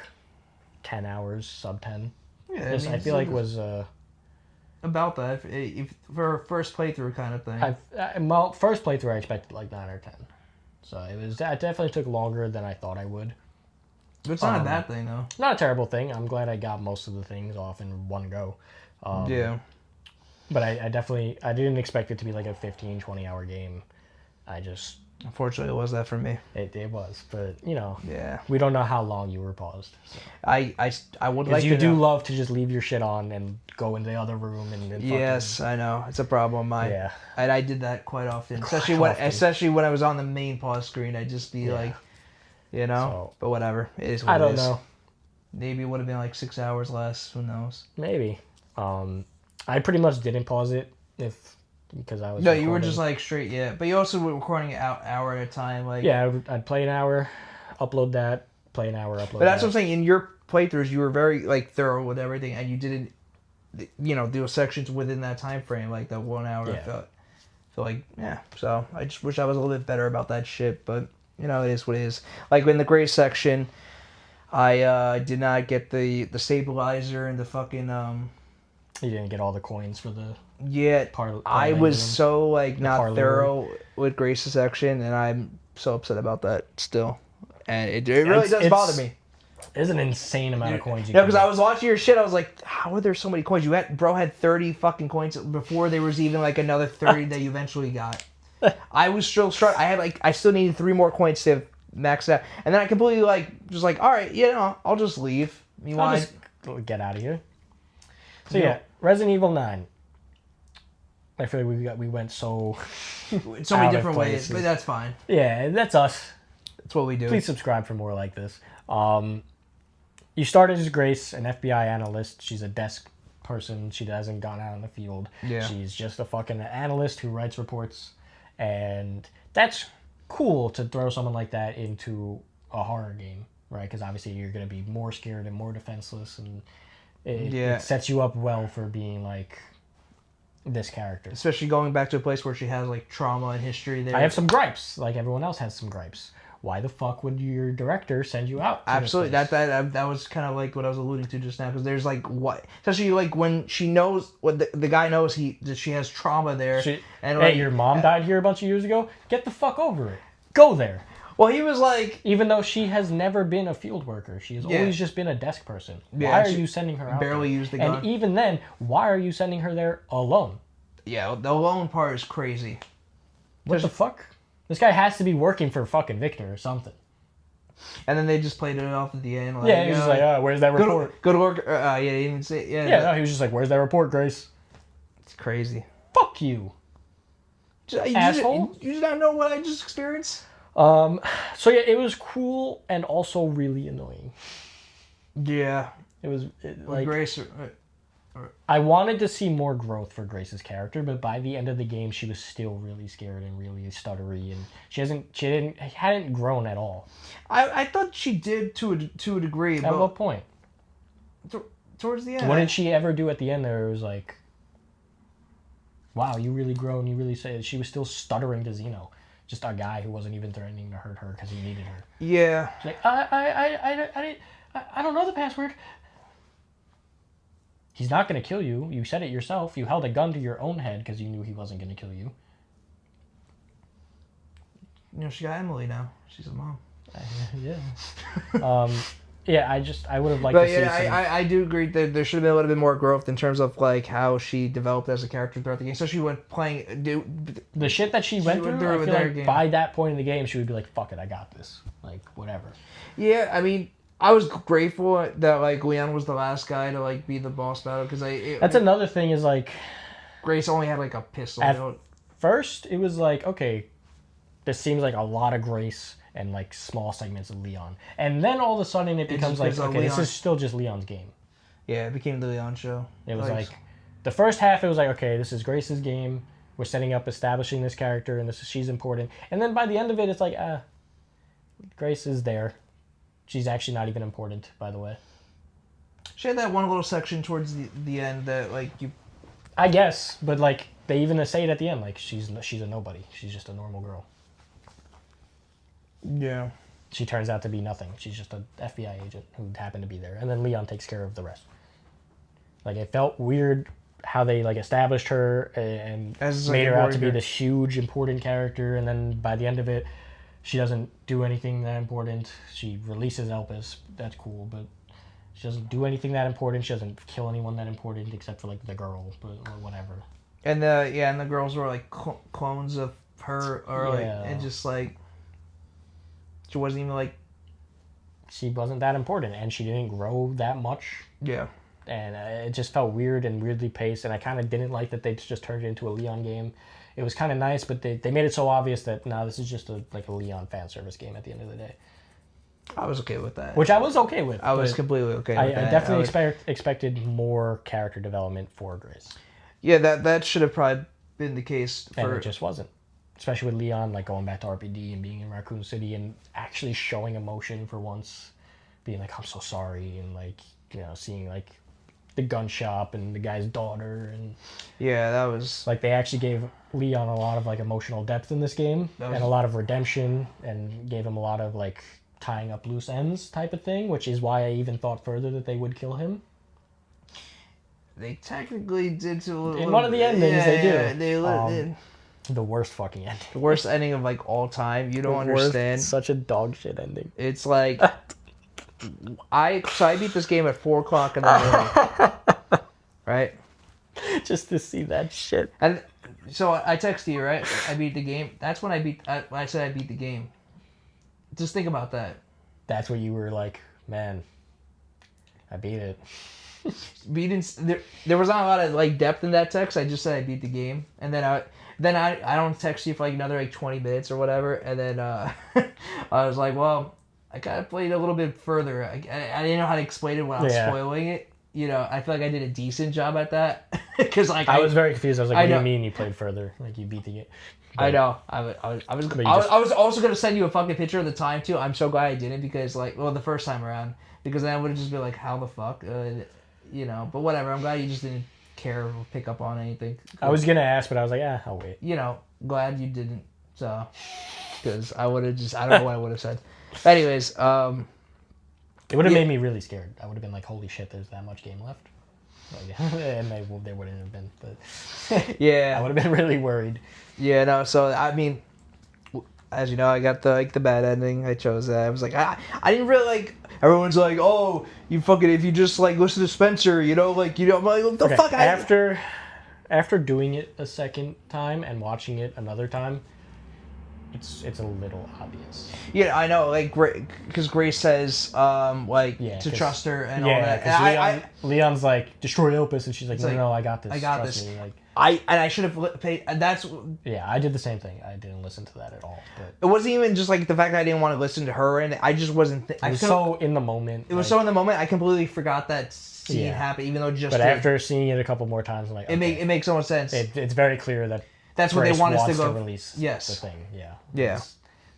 A: 10 hours, sub 10.
C: Yeah,
A: I feel like was
C: about that if for a first playthrough kind of thing.
A: First playthrough I expected like 9 or 10, so I definitely took longer than I thought I would.
C: It's not a bad thing though.
A: Not a terrible thing. I'm glad I got most of the things off in one go.
C: Yeah.
A: But I definitely, I didn't expect it to be like a 15, 20 hour game. I just...
C: Unfortunately, it was that for me.
A: It was, but you know,
C: Yeah.
A: we don't know how long you were paused. So.
C: I would like to
A: you do
C: know.
A: love to just leave your shit on and go in the other room and
C: Yes, I know. It's a problem of mine.
A: Yeah.
C: And I did that quite often.
A: Quite
C: Especially when I was on the main pause screen, I'd just be like, you know.
A: So,
C: but whatever. It is what
A: I
C: it
A: don't
C: is.
A: know.
C: Maybe it would have been like 6 hours less. Who knows?
A: Maybe. I pretty much didn't pause it because I was.
C: No, you were just like straight, yeah. But you also were recording an hour at a time, like.
A: Yeah, I'd play an hour, upload that, play an hour, upload.
C: But that's what I'm saying. In your playthroughs, you were very like thorough with everything, and you didn't, you know, do sections within that time frame, like that 1 hour.
A: Yeah.
C: I felt like, yeah. So I just wish I was a little bit better about that shit, but you know, it is what it is. Like in the gray section, I did not get the stabilizer and the fucking
A: You didn't get all the coins for the
C: I was so like not
A: parlor.
C: thorough with Grace's section, and I'm so upset about that still. And it really does bother me.
A: There's an insane amount of coins.
C: Yeah, because I was watching your shit, I was like, how are there so many coins? Bro had 30 fucking coins before there was even like another 30 that you eventually got. I was still struggling. I still needed 3 more coins to max out, and then I completely just like, all right, you know, I'll just leave.
A: I'll just get out of here. So yeah, Resident Evil 9. I feel like we went so
C: many different ways, but that's fine.
A: Yeah, that's us.
C: That's what we do.
A: Please subscribe for more like this. You started as Grace, an FBI analyst. She's a desk person. She hasn't gone out in the field.
C: Yeah.
A: She's just a fucking analyst who writes reports. And that's cool to throw someone like that into a horror game, right? Because obviously you're going to be more scared and more defenseless. And it sets you up well for being like this character.
C: Especially going back to a place where she has like trauma and history there.
A: I have some gripes, like everyone else has some gripes. Why the fuck would your director send you out?
C: Absolutely, that was kind of like what I was alluding to just now. Because there's like what, especially like when she knows what the guy knows that she has trauma there.
A: And hey, your mom died here a bunch of years ago. Get the fuck over it. Go there.
C: Well, he was like,
A: even though she has never been a field worker, she has always just been a desk person. Why are you sending her out?
C: Barely
A: there?
C: used the gun.
A: And even then, why are you sending her there alone?
C: Yeah, the alone part is crazy.
A: What the fuck? This guy has to be working for fucking Victor or something.
C: And then they just played it off at the end. Like,
A: yeah, he was just like, where's that report?
C: Go to work. Yeah, he didn't even say. Yeah,
A: no, he was just like, where's that report, Grace?
C: It's crazy.
A: Fuck you. Asshole.
C: You did not know what I just experienced?
A: So yeah, it was cool and also really annoying.
C: Yeah.
A: It was like
C: Grace.
A: I wanted to see more growth for Grace's character, but by the end of the game, she was still really scared and really stuttery, and she hadn't grown at all.
C: I thought she did to a degree.
A: At what point?
C: Towards the end.
A: What did she ever do at the end? There it was like, wow, you really grown. You really say she was still stuttering to Xeno, just a guy who wasn't even threatening to hurt her because he needed her.
C: Yeah.
A: She's like, I don't know the password. He's not going to kill you. You said it yourself. You held a gun to your own head because you knew he wasn't going to kill you.
C: You know, she got Emily now. She's a mom.
A: Yeah. Yeah, I would have liked to see some...
C: I do agree that there should have been a little bit more growth in terms of like how she developed as a character throughout the game. Especially when playing...
A: The shit that she went through, I feel like by that point in the game, she would be like, fuck it, I got this. Like, whatever.
C: Yeah, I mean... I was grateful that like Leon was the last guy to like be the boss battle because
A: that's another thing is like
C: Grace only had like a pistol.
A: At first, it was like, okay, this seems like a lot of Grace and like small segments of Leon, and then all of a sudden it becomes like, okay, this is still just Leon's game.
C: Yeah, it became the Leon show.
A: It was like the first half. It was like, okay, this is Grace's game. We're setting up, establishing this character, and she's important. And then by the end of it, it's like, Grace is there. She's actually not even important, by the way.
C: She had that one little section towards the end that, like, you...
A: I guess, but, like, they even say it at the end, like, she's a nobody. She's just a normal girl.
C: Yeah.
A: She turns out to be nothing. She's just an FBI agent who happened to be there. And then Leon takes care of the rest. Like, it felt weird how they, like, established her and made her out to be this huge, important character, and then by the end of it, She doesn't do anything that important. She releases Elpis. That's cool, but she doesn't do anything that important. She doesn't kill anyone that important except for like the girl, or whatever.
C: And the girls were like clones of her, or like, and just like she wasn't even like.
A: She wasn't that important, and she didn't grow that much.
C: Yeah.
A: And it just felt weird and weirdly paced, and I kind of didn't like that they just turned it into a Leon game. It was kind of nice, but they made it so obvious that this is just a Leon fan service game at the end of the day.
C: I was okay with that.
A: Which I was okay with.
C: I was completely okay with that.
A: I definitely expected more character development for Grace.
C: Yeah, that should have probably been the case.
A: And it just wasn't. Especially with Leon, like, going back to RPD and being in Raccoon City and actually showing emotion for once. Being like, I'm so sorry, and, like, seeing, like, the gun shop and the guy's daughter. And
C: yeah, that was...
A: Like, they actually gave Leon a lot of, like, emotional depth in this game. And a lot of redemption, and gave him a lot of, like, tying up loose ends type of thing, which is why I even thought further that they would kill him.
C: They technically did to a little...
A: In one of the endings, they do.
C: Yeah, they did.
A: The worst fucking ending.
C: The worst ending of, like, all time. You don't understand.
A: Such a dog shit ending.
C: It's like... I beat this game at 4 o'clock in the morning. Right?
A: Just to see that shit.
C: And so I texted you, right? I beat the game. That's when I said I beat the game. Just think about that.
A: That's what you were like, man, I beat it.
C: There was not a lot of like depth in that text. I just said I beat the game, and then I don't text you for like another like 20 minutes or whatever, and then I was like, well, I kind of played a little bit further. I didn't know how to explain it without spoiling it. I feel like I did a decent job at that because like
A: I was very confused. I was like, what do you mean you played further? Like, you beat the game?
C: But, I know. I was also gonna send you a fucking picture of the time too. I'm so glad I didn't because the first time around, because then I would have just been like, how the fuck, But whatever. I'm glad you just didn't care or pick up on anything.
A: I was gonna ask, but I was like, I'll wait.
C: Glad you didn't. So, because I would have just, I don't know what I would have said. Anyways,
A: it would have made me really scared. I would have been like, holy shit, there's that much game left. And there wouldn't have been, but
C: yeah,
A: I would have been really worried.
C: Yeah, no. So I mean, as you know, I got the bad ending. I chose that. I was like, I didn't really like. Everyone's like, oh, you fucking, if you just like listen to Spencer, I'm like, what the fuck.
A: After doing it a second time and watching it another time, it's a little obvious.
C: Yeah, I know, like, because Grace says, to trust her and all that.
A: And Leon's like, destroy Elpis, and she's like, no, I got this.
C: I got
A: trust
C: this.
A: me. Like,
C: I should have paid, and that's...
A: Yeah, I did the same thing. I didn't listen to that at all. But
C: it wasn't even just, like, the fact that I didn't want to listen to her, and I just wasn't...
A: It was so in the moment.
C: It was so in the moment, I completely forgot that scene happened, even though just...
A: But after seeing it a couple more times, I'm like, okay.
C: It makes so much sense.
A: It's very clear that
C: that's what they want us to go...
A: release the thing, yeah.
C: Yeah.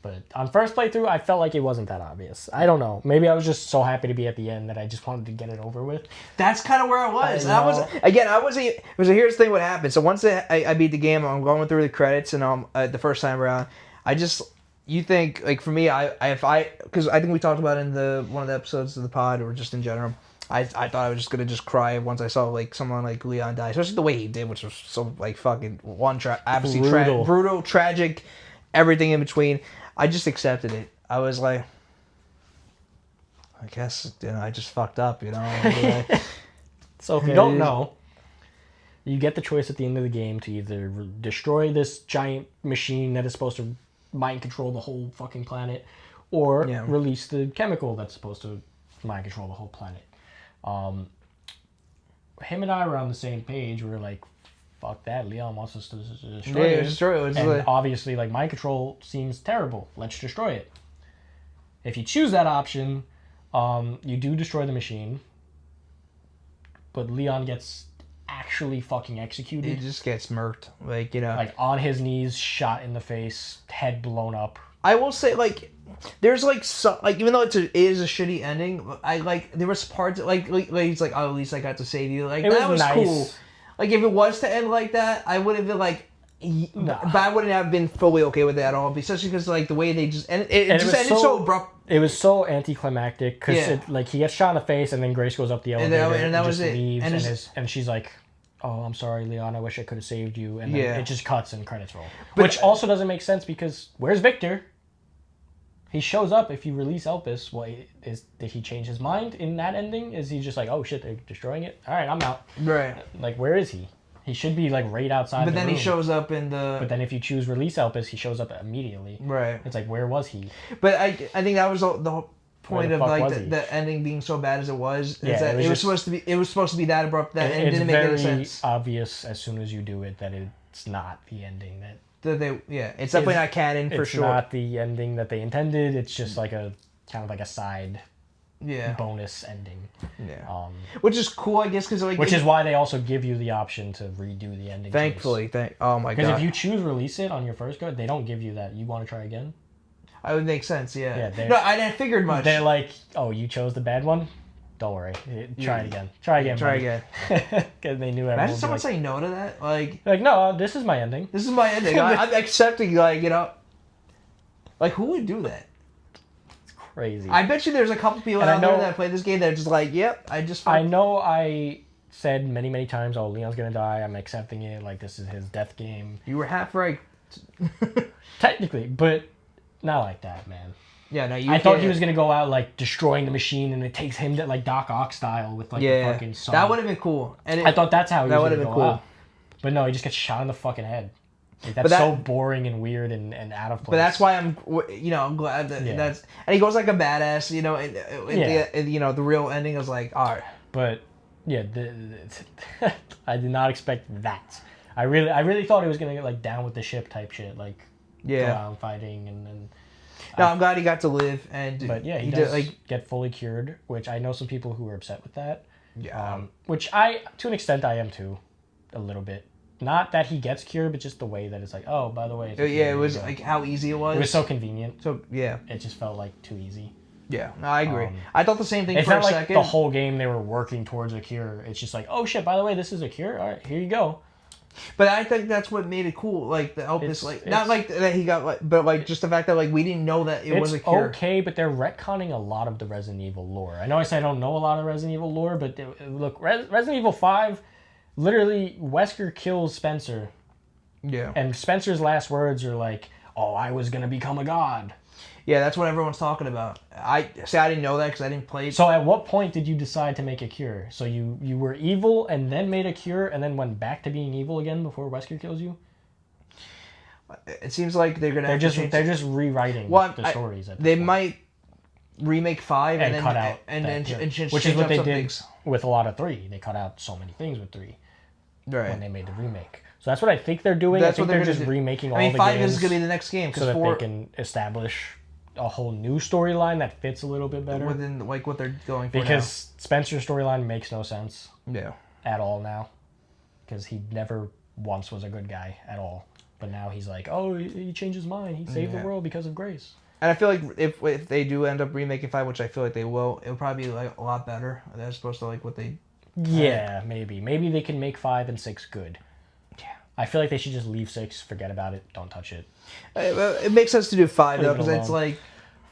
A: But on first playthrough, I felt like it wasn't that obvious. I don't know. Maybe I was just so happy to be at the end that I just wanted to get it over with.
C: That's kind of where I was. Here's the thing what happened. So once I beat the game, I'm going through the credits, and the first time around, you think, like, for me, because I think we talked about it in one of the episodes of the pod, or just in general, I thought I was just gonna just cry once I saw like someone like Leon die, especially the way he did, which was so like fucking absolutely brutal, tragic, everything in between. I just accepted it. I was like, I guess, I just fucked up,
A: So if you don't know, you get the choice at the end of the game to either destroy this giant machine that is supposed to mind control the whole fucking planet, or release the chemical that's supposed to mind control the whole planet. Him and I were on the same page. We were like, fuck that, Leon wants us to destroy it. And obviously, like, mind control seems terrible. Let's destroy it. If you choose that option, you do destroy the machine, but Leon gets actually fucking executed.
C: He just gets murked. Like,
A: like, on his knees, shot in the face, head blown up.
C: I will say, like, there's like even though it is a shitty ending, there was parts like he's like, oh, at least I got to save you. Like, that was nice. Cool. Like, if it was to end like that, I would have been like, but I wouldn't have been fully okay with it at all, especially because like the way they just ended, it just ended so abrupt.
A: It was so anticlimactic because like he gets shot in the face, and then Grace goes up the elevator and that was it. Leaves, and she's like, oh, I'm sorry, Leon, I wish I could have saved you, and then it just cuts and credits roll, which also doesn't make sense because where's Victor? he shows up if you release Elpis. Well, did he change his mind in that ending? Is he just like, oh shit, they're destroying it? All right, I'm out.
C: Right.
A: Like, where is he? He should be like right outside.
C: But then
A: room.
C: he shows up in the.
A: But then if you choose release Elpis, he shows up immediately.
C: Right.
A: It's like, where was he?
C: But I think that was the whole point
A: the
C: of
A: fuck
C: like
A: was he?
C: the ending being so bad as it was.
A: Yeah,
C: Is that
A: it was
C: supposed to be that abrupt that and it didn't make any sense.
A: It's very obvious as soon as you do it that it's not the ending that.
C: It's definitely not canon for sure.
A: It's not the ending that they intended. It's just like a kind of like a side bonus ending.
C: Yeah. Which is cool, I guess, because like.
A: Which is why they also give you the option to redo the ending.
C: Thankfully, oh my god.
A: Because if you choose release it on your first go, they don't give you that. You want to try again?
C: I would make sense. Yeah.
A: Yeah.
C: No, I didn't figured much.
A: They're like, oh, you chose the bad one. Don't worry. Try it again. Try again.
C: Try again.
A: Because they knew everyone.
C: Imagine someone saying no to that. Like
A: no, this is my ending.
C: This is my ending. I'm accepting. Like like who would do that?
A: Crazy.
C: I bet you there's a couple people out there that play this game that are just like, yep, I
A: know I said many, many times, oh, Leon's gonna die, I'm accepting it, like this is his death game.
C: You were half right.
A: Technically, but not like that, man.
C: Yeah, no,
A: I thought he was gonna go out like destroying the machine and it takes him to like Doc Ock style with like the fucking sun.
C: That would have been cool. And
A: I thought that's how he was gonna go
C: cool.
A: out. But no, he just gets shot in the fucking head. Like, that's so boring and weird and out of place.
C: But that's why I'm glad that that's... And he goes like a badass, the real ending is like, all right.
A: But, yeah, I did not expect that. I really thought he was going to get, like, down with the ship type shit. Like, go out fighting and...
C: No, I'm glad he got to live.
A: But, yeah, he does get fully cured, which I know some people who are upset with that. Yeah. Which to an extent, I am too. A little bit. Not that he gets cured, but just the way that it's like, oh, by the way.
C: It was like how easy it was.
A: It was so convenient.
C: So, yeah.
A: It just felt like too easy.
C: Yeah, no, I agree. I thought the same thing for a second.
A: It's not like the whole game they were working towards a cure. It's just like, oh shit, by the way, this is a cure? All right, here you go.
C: But I think that's what made it cool. Like, the Elpis, not like that he got, but like just the fact that like we didn't know that it was a cure.
A: It's okay, but they're retconning a lot of the Resident Evil lore. I know I said I don't know a lot of Resident Evil lore, but look, Resident Evil 5, literally, Wesker kills Spencer.
C: Yeah.
A: And Spencer's last words are like, oh, I was going to become a god.
C: Yeah, that's what everyone's talking about. I didn't know that because I didn't play it.
A: So at what point did you decide to make a cure? So you were evil and then made a cure and then went back to being evil again before Wesker kills you?
C: It seems like they're going to
A: They're just rewriting the stories.
C: They might remake 5 and then
A: cut out which is what they did with a lot of 3. They cut out so many things with 3 when they made the remake. So that's what I think they're doing. I think they're just remaking all the games.
C: 5 is going to be the next game.
A: So that they can establish a whole new storyline that fits a little bit better.
C: Within like what they're going for
A: because Spencer's storyline makes no sense.
C: Yeah. At
A: all now. Because he never once was a good guy at all. But now he's like, oh, he changed his mind. He saved the world because of Grace.
C: And I feel like if they do end up remaking 5, which I feel like they will, it'll probably be like a lot better. As opposed to like what they...
A: Yeah, maybe. Maybe they can make 5 and 6 good. Yeah. I feel like they should just leave 6, forget about it, don't touch it.
C: It makes sense to do 5 though, because it's like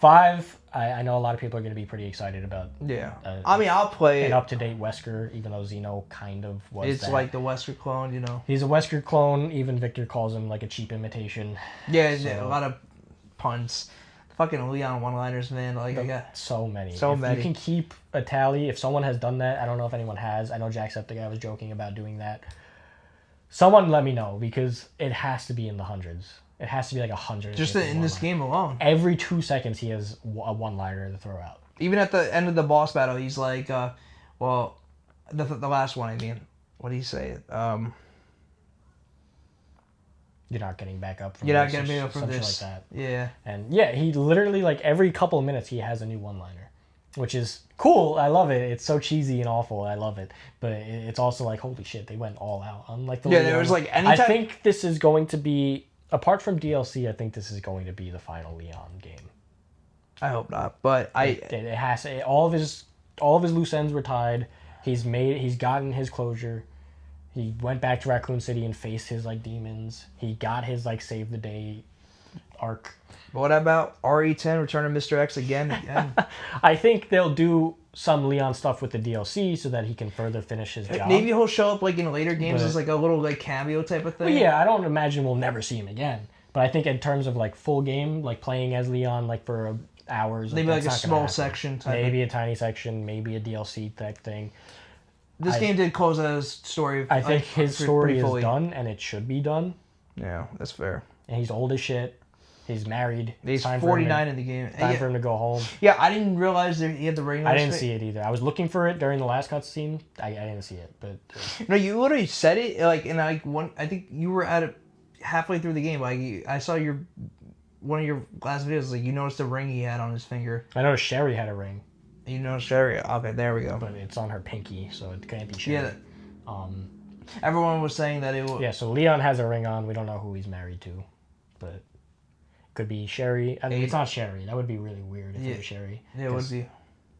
A: 5. I know a lot of people are going to be pretty excited about.
C: Yeah, I mean, I'll play
A: an up-to-date Wesker, even though Xeno kind of was.
C: It's like the Wesker clone, you know.
A: He's a Wesker clone. Even Victor calls him like a cheap imitation.
C: Yeah, a lot of puns. Fucking Leon one-liners, man. Like I got
A: so many.
C: If
A: you can keep a tally, if someone has done that, I don't know if anyone has. I know Jacksepticeye was joking about doing that. Someone let me know because it has to be in the hundreds. It has to be like 100.
C: Just in this game alone.
A: Every 2 seconds, he has a one-liner to throw out.
C: Even at the end of the boss battle, he's like, well, the last one, I mean. What do you say?
A: You're not getting back up from
C: this. You're not getting back up from this.
A: Like that.
C: Yeah.
A: And yeah, he literally, like, every couple of minutes, he has a new one-liner. Which is cool. I love it. It's so cheesy and awful. I love it. But it's also like, holy shit, they went all out. Unlike the
C: Leon. There was like anytime...
A: I think this is going to be... Apart from DLC, I think this is going to be the final Leon game.
C: I hope not, but
A: it has all of his loose ends were tied. He's gotten his closure. He went back to Raccoon City and faced his like demons. He got his like save the day arc.
C: What about RE10 Return of Mr. X again?
A: I think they'll do some Leon stuff with the DLC so that he can further finish his job.
C: Maybe he'll show up like in later games as like a little like cameo type of thing.
A: Well, yeah, I don't imagine we'll never see him again. But I think in terms of like full game, like playing as Leon like for hours.
C: Maybe like a
A: that's not gonna
C: small
A: happen.
C: section type.
A: Maybe a tiny section, maybe a DLC type thing.
C: This game did close out his story.
A: I think his story is
C: fully
A: done, and it should be done.
C: Yeah, that's fair.
A: And he's old as shit. He's married.
C: He's
A: Time
C: 49 in the game.
A: Time for him to go home.
C: Yeah, I didn't realize that he had the ring on
A: I
C: his
A: didn't
C: face.
A: see it either. I was looking for it during the last cutscene. I didn't see it, but
C: No, you literally said it like, and I think you were at it halfway through the game. Like I saw one of your last videos. Like you noticed the ring he had on his finger.
A: I noticed Sherry had a ring,
C: You noticed Sherry. Okay, there we go.
A: but it's on her pinky, so it can't be Sherry.
C: Yeah. Everyone was saying that it was.
A: Yeah, so Leon has a ring on. We don't know who he's married to, but it could be Sherry. I mean, it's not Sherry. That would be really weird if it was Sherry.
C: Yeah, it would be.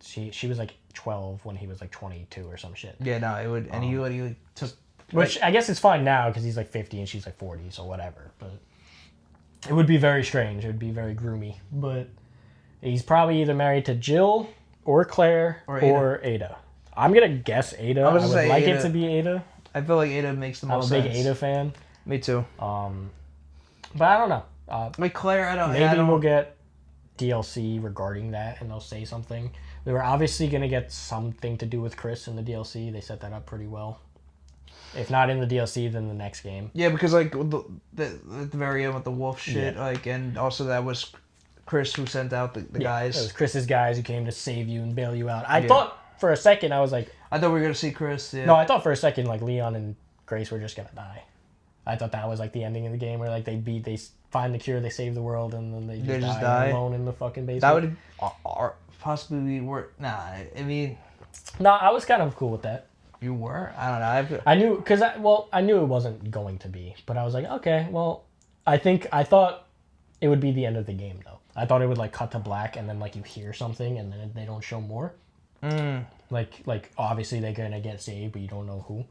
A: She was like 12 when he was like 22 or some shit.
C: Yeah, no, it would. And he literally took.
A: Which I guess it's fine now because he's like 50 and she's like 40, so whatever. But it would be very strange. It would be very groomy. But he's probably either married to Jill or Claire or Ada. I'm gonna guess Ada. I would like it to be Ada.
C: I feel like Ada makes the most sense.
A: I'm a big Ada fan.
C: Me too.
A: But I don't know.
C: Like Claire, I don't.
A: Maybe we'll get DLC regarding that, and they'll say something. They were obviously gonna get something to do with Chris in the DLC. They set that up pretty well. If not in the DLC, then the next game.
C: Yeah, because like at the very end with the wolf shit, like, and also that was Chris who sent out the guys.
A: It was Chris's guys who came to save you and bail you out. I thought for a second, I was like...
C: I thought we were going to see Chris, yeah.
A: No, I thought for a second, like, Leon and Grace were just going to die. I thought that was, like, the ending of the game where, like, they find the cure, they save the world, and then they just die alone in the fucking basement.
C: That would possibly be worth... Nah, I mean...
A: No, I was kind of cool with that.
C: You were? I don't know.
A: I knew, because, I knew it wasn't going to be, but I was like, okay, well, I thought it would be the end of the game, though. I thought it would, like, cut to black, and then, like, you hear something, and then they don't show more. Like obviously they're gonna get saved, but you don't know who.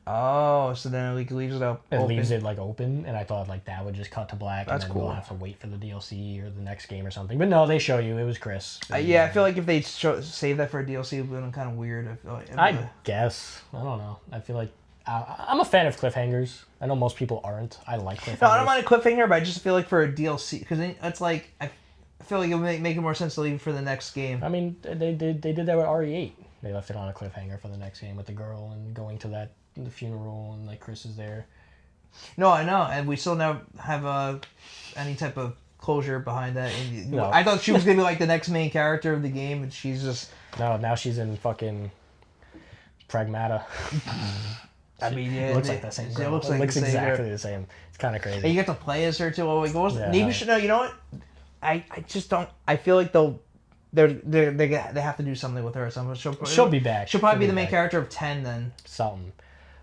C: Oh, so then it leaves it up.
A: It leaves it like open, and I thought like that would just cut to black.
C: That's
A: and then
C: cool.
A: We'll have to wait for the DLC or the next game or something. But no, they show you it was Chris.
C: Yeah, I feel like if they save that for a DLC, it would have been kind of weird. I feel like.
A: I guess I don't know. I feel like I'm a fan of cliffhangers. I know most people aren't. I like cliffhangers.
C: No, I don't mind a cliffhanger, but I just feel like for a DLC, because it's like I feel like it would make more sense to leave it for the next game.
A: I mean, they did that with RE8. They left it on a cliffhanger for the next game with the girl and going to the funeral and like Chris is there.
C: No, I know, and we still never have any type of closure behind that. And,
A: No.
C: I thought she was gonna be like the next main character of the game, and she's just.
A: No, now she's in fucking Pragmata.
C: I mean, yeah,
A: It looks like the same girl.
C: It looks like
A: exactly the same. It's kind of crazy.
C: And you get to play as her too. Oh, like, maybe
A: Yeah.
C: should know. You know what? I just don't. I feel like they have to do something with her or something.
A: She'll be back.
C: She'll probably be the main character of 10 then.
A: Something.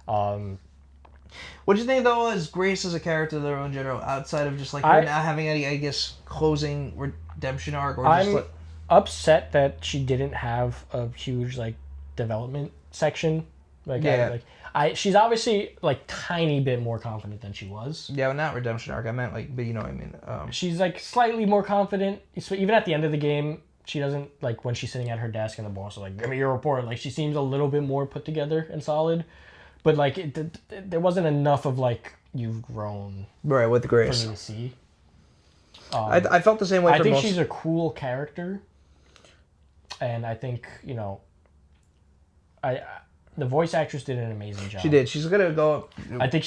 C: What do you think though as Grace as a character though in general, outside of just like her not having any, I guess, closing redemption arc, or just
A: I'm upset that she didn't have a huge like development section. Like, she's obviously like tiny bit more confident than she was.
C: Yeah, well, not redemption arc. I meant like, but you know what I mean.
A: She's like slightly more confident. So even at the end of the game, she doesn't like when she's sitting at her desk and the boss is like, "Give me your report." Like she seems a little bit more put together and solid, but like there wasn't enough of like you've grown
C: right with Grace
A: for me to see.
C: I felt the same way.
A: I think she's a cool character, and I think the voice actress did an amazing job.
C: She did. She's gonna go up.
A: I think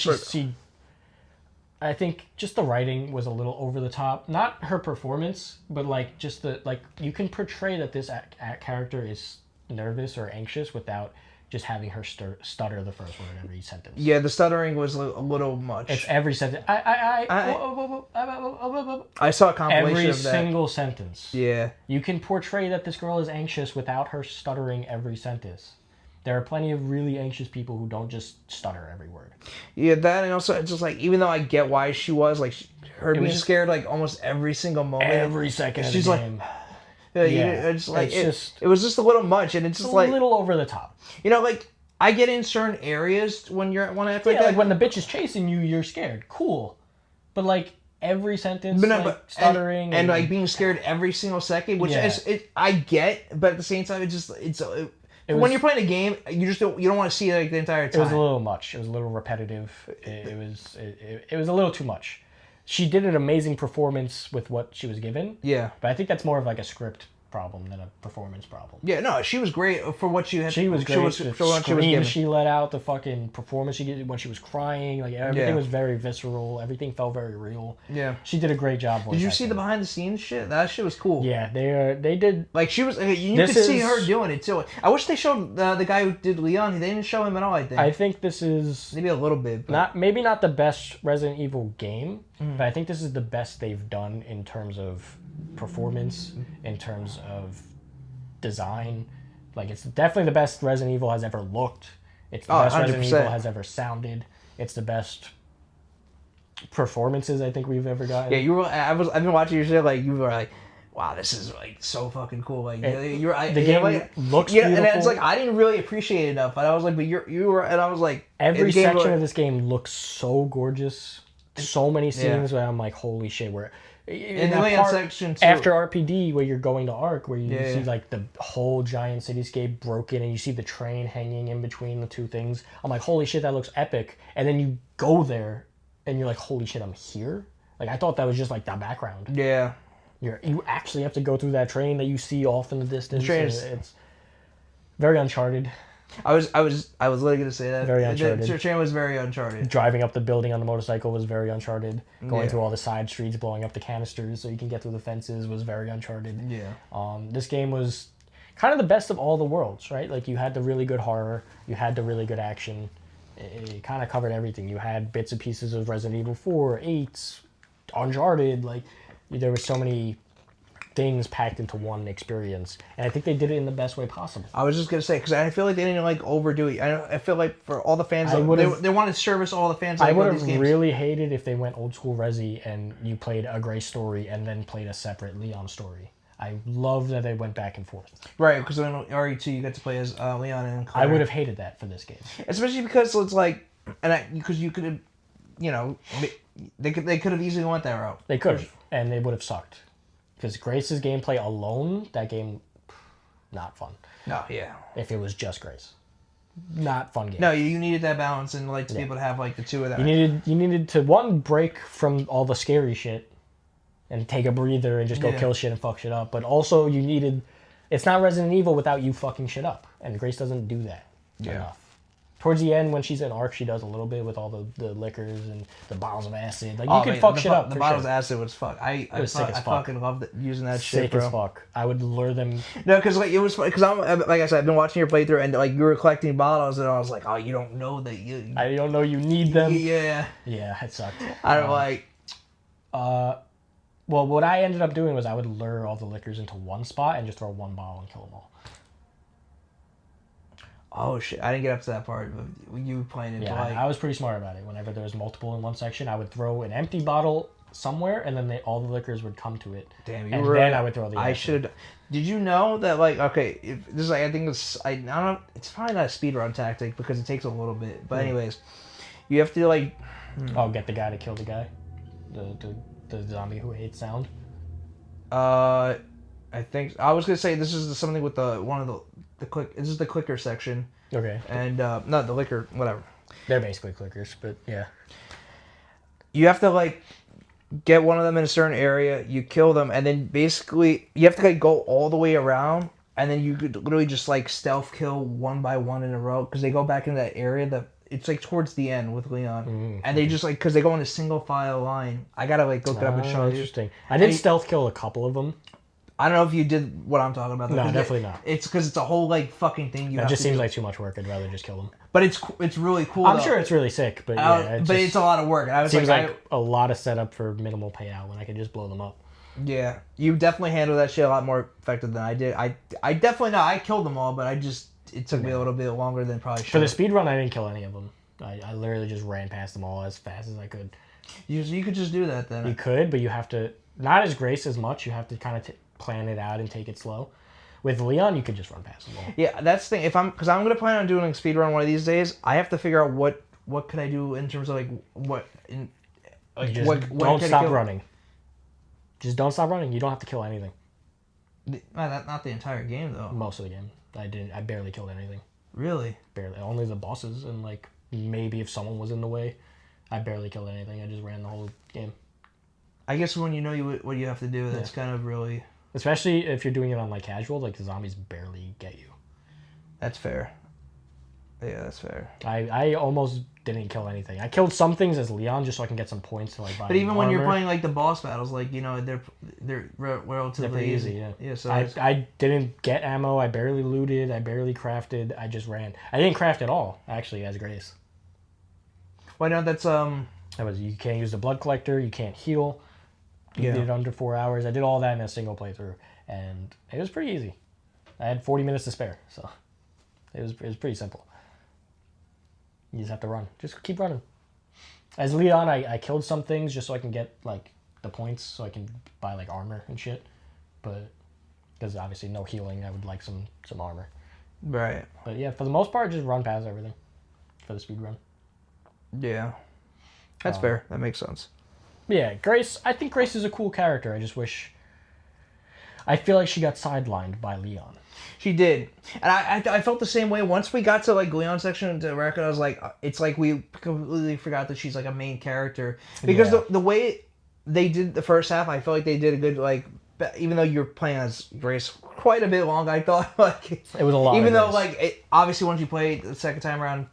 A: I think just the writing was a little over the top. Not her performance, but like just you can portray that this character is nervous or anxious without just having her stutter the first word every sentence.
C: Yeah, the stuttering was a little much.
A: It's every sentence. I
C: saw a compilation
A: every
C: of that.
A: single sentence.
C: Yeah.
A: You can portray that this girl is anxious without her stuttering every sentence. There are plenty of really anxious people who don't just stutter every word.
C: Yeah, that, and also just like, even though I get why she was like her being scared like almost every single moment,
A: every second of the game.
C: It was just a little much, and it's just like
A: a little over the top.
C: Like I get in certain areas when you're when I act like that.
A: Like when the bitch is chasing you, you're scared. Cool, but like every sentence, stuttering
C: and like being scared every single second, which I get, but at the same time, when you're playing a game, you don't want to see it like the entire time.
A: It was a little much. It was a little repetitive. It was a little too much. she did an amazing performance with what she was given.
C: Yeah.
A: But I think that's more of like a script problem than a performance problem.
C: Yeah, no, she was great for what she had.
A: She was great.
C: The
A: For what
C: given.
A: she let out, the fucking performance she did when she was crying, like everything was very visceral. Everything felt very real.
C: Yeah.
A: She did a great job.
C: Did you see the behind the scenes shit? That shit was cool.
A: Yeah, they did.
C: Like she was, you could see her doing it too. I wish they showed the guy who did Leon. They didn't show him at all. I
A: think this is
C: maybe a little bit, but...
A: maybe not the best Resident Evil game, but I think this is the best they've done in terms of performance, in terms of design. Like, it's definitely the best Resident Evil has ever looked. It's the best
C: 100%.
A: Resident Evil has ever sounded. It's the best performances I think we've ever gotten.
C: Yeah, I've been watching your shit, like, you were like, wow, this is like so fucking cool. Like,
A: the game looks beautiful.
C: And it's like I didn't really appreciate it enough, but I was like, but you were, and I was like,
A: every section of this game looks so gorgeous. So many scenes where I'm like, holy shit, where in that part, section too. After RPD, where you're going to Ark, where you see like the whole giant cityscape broken, and you see the train hanging in between the two things. I'm like, holy shit, that looks epic. And then you go there, and you're like, holy shit, I'm here. Like, I thought that was just like the background.
C: Yeah.
A: You actually have to go through that train that you see off in the distance. It's very Uncharted.
C: I was literally gonna say that.
A: Very Uncharted.
C: The train was very Uncharted.
A: Driving up the building on the motorcycle was very Uncharted. Going through all the side streets, blowing up the canisters so you can get through the fences was very Uncharted.
C: Yeah.
A: This game was kind of the best of all the worlds, right? Like, you had the really good horror, you had the really good action. It kind of covered everything. You had bits and pieces of Resident Evil 4, 8, Uncharted. Like, there were so many things packed into one experience, and I think they did it in the best way possible.
C: I was just gonna say, because I feel like they didn't like overdo it. I feel like for all the fans, they want to service all the fans.
A: I would have really hated if they went old school Resi and you played a Grace story and then played a separate Leon story. I love that they went back and forth.
C: Right, because in RE2 you get to play as Leon and Claire.
A: I would have hated that for this game,
C: especially because it's like, because you could have, they could have easily went that route.
A: They could have, and they would have sucked. Because Grace's gameplay alone, that game, not fun.
C: No, yeah.
A: If it was just Grace, not fun game.
C: No, you needed that balance and like to be able to have like the two of that.
A: You needed to break from all the scary shit, and take a breather and just go kill shit and fuck shit up. But also you needed, it's not Resident Evil without you fucking shit up, and Grace doesn't do that enough. Towards the end, when she's in Ark, she does a little bit with all the liquors and the bottles of acid. Like, you can fuck shit up.
C: The bottles of acid was fuck. I fucking loved using that shit, bro.
A: Sick as fuck. I would lure them.
C: No, because like it was because I'm like I said, I've been watching your playthrough and like you were collecting bottles and I was like, oh, you don't know that you.
A: I don't know you need them.
C: Yeah.
A: Yeah, it sucked.
C: I don't like.
A: Well, what I ended up doing was I would lure all the liquors into one spot and just throw one bottle and kill them all.
C: Oh shit! I didn't get up to that part. But you playing it.
A: Yeah, I was pretty smart about it. Whenever there was multiple in one section, I would throw an empty bottle somewhere, and then all the liquors would come to it.
C: Damn,
A: then I would throw the.
C: I should. Did you know that like if this is like I think it's I don't know, it's probably not a speedrun tactic because it takes a little bit. But anyways, you have to like.
A: Get the guy to kill the guy, the zombie who hates sound.
C: I think I was gonna say this is something with the click. This is the clicker section.
A: Okay.
C: And not the liquor, whatever.
A: They're basically clickers, but yeah.
C: You have to like get one of them in a certain area. You kill them, and then basically you have to like go all the way around, and then you could literally just like stealth kill one by one in a row because they go back in that area that. It's like towards the end with Leon, and they just like because they go in a single file line. I gotta like look it up and show you.
A: Interesting. I did stealth kill a couple of them.
C: I don't know if you did what I'm talking about. Though,
A: no, definitely not.
C: It's because it's a whole like fucking thing.
A: It just seems like too much work. I'd rather just kill them.
C: But it's really cool.
A: I'm sure it's really sick, but yeah,
C: it's a lot of work.
A: It seems like a lot of setup for minimal payout when I could just blow them up.
C: Yeah, you definitely handled that shit a lot more effective than I did. I definitely know I killed them all, but it took me a little bit longer than probably should.
A: For the speed run, I didn't kill any of them. I literally just ran past them all as fast as I could.
C: You could just do that then.
A: You could, but you have to not as Grace as much. You have to kind of plan it out and take it slow. With Leon, you could just run past them all.
C: Yeah, that's the thing. Because I'm gonna plan on doing a speed run one of these days. I have to figure out what could I do in terms of like what in like what
A: don't stop running. Just don't stop running. You don't have to kill anything.
C: Not the entire game though.
A: Most of the game, I barely killed anything.
C: Really?
A: Barely. Only the bosses and like maybe if someone was in the way. I barely killed anything. I just ran the whole game.
C: I guess when you know what you have to do, that's kind of really...
A: Especially if you're doing it on like casual, like the zombies barely get you.
C: That's fair. Yeah, that's fair.
A: I almost didn't kill anything. I killed some things as Leon just so I can get some points to like buy.
C: But even when you're
A: armor.
C: playing like the boss battles, like you know they're relatively
A: They're pretty easy. Yeah.
C: Yeah. So
A: I didn't get ammo. I barely looted. I barely crafted. I just ran. I didn't craft at all actually as Grace.
C: why not? That's
A: That was you can't use the blood collector. You can't heal. You did it under 4 hours. I did all that in a single playthrough, and it was pretty easy. I had 40 minutes to spare, so it was pretty simple. You just have to run. Just keep running. As Leon, I killed some things just so I can get like the points, so I can buy like armor and shit. But because obviously no healing, I would like some armor.
C: right.
A: But yeah, for the most part, just run past everything for the speed run.
C: Yeah, that's fair. That makes sense.
A: Yeah, Grace. I think Grace is a cool character. I just wish. I feel like she got sidelined by Leon.
C: She did, and I felt the same way once we got to like Leon section to record. I was like, it's like we completely forgot that she's like a main character because the way they did the first half, I felt like they did a good like. Even though you're playing as Grace quite a bit long, I thought like
A: it was a lot.
C: Even though like obviously once you played the second time around,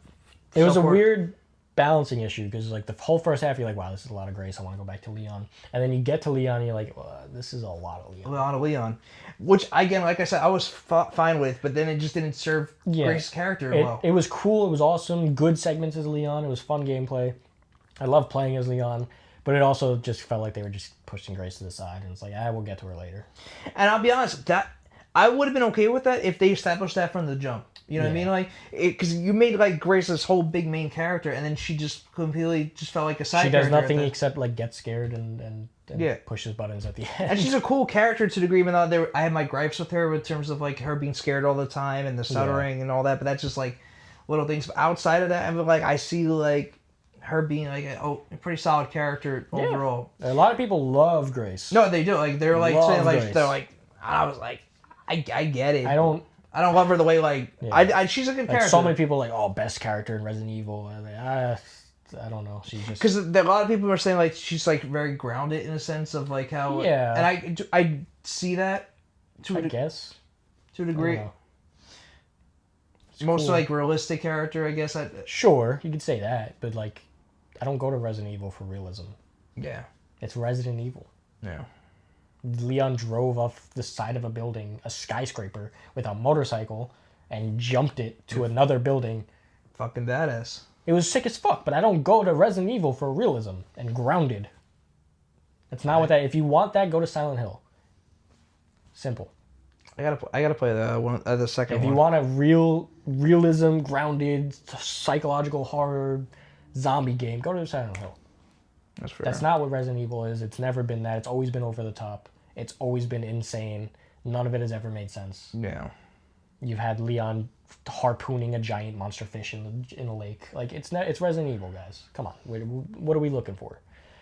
A: it was a weird balancing issue because like the whole first half you're like, wow, this is a lot of Grace. I want to go back to Leon, and then you get to Leon and you're like, this is a lot of Leon.
C: A lot of Leon, which again, like I said, I was fine with, but then it just didn't serve Grace's character well.
A: It was cool. It was awesome. Good segments as Leon. It was fun gameplay. I love playing as Leon, but it also just felt like they were just pushing Grace to the side, and it's like, we'll get to her later.
C: And I'll be honest, that I would have been okay with that if they established that from the jump. You know what I mean? Like, because you made like Grace this whole big main character, and then she just completely just felt like a side character.
A: She does nothing except like get scared and pushes buttons at the end.
C: And she's a cool character to the degree, even though I had my gripes with her in terms of like her being scared all the time and the stuttering and all that. But that's just like little things. But outside of that, I see like her being like a pretty solid character overall.
A: A lot of people love Grace.
C: No, they do. Like they're like saying like they're like I was like I get it. I don't love her the way like she's a good character.
A: So many people are like best character in Resident Evil. I don't know. She's just
C: because a lot of people are saying like she's like very grounded in a sense of like how and I see that to a degree. Most cool. Like realistic character, I guess.
A: Sure, you could say that, but like I don't go to Resident Evil for realism.
C: Yeah,
A: it's Resident Evil.
C: Yeah.
A: Leon drove off the side of a building, a skyscraper, with a motorcycle and jumped it to another building.
C: Fucking badass.
A: It was sick as fuck, but I don't go to Resident Evil for realism and grounded. That's not what that... If you want that, go to Silent Hill. Simple.
C: I gotta play the second one.
A: If you want a realism, grounded, psychological horror zombie game, go to Silent Hill.
C: That's fair.
A: That's not what Resident Evil is. It's never been that. It's always been over the top. It's always been insane. None of it has ever made sense.
C: Yeah.
A: You've had Leon harpooning a giant monster fish in a lake. Like it's Resident Evil, guys. Come on. What are we looking for?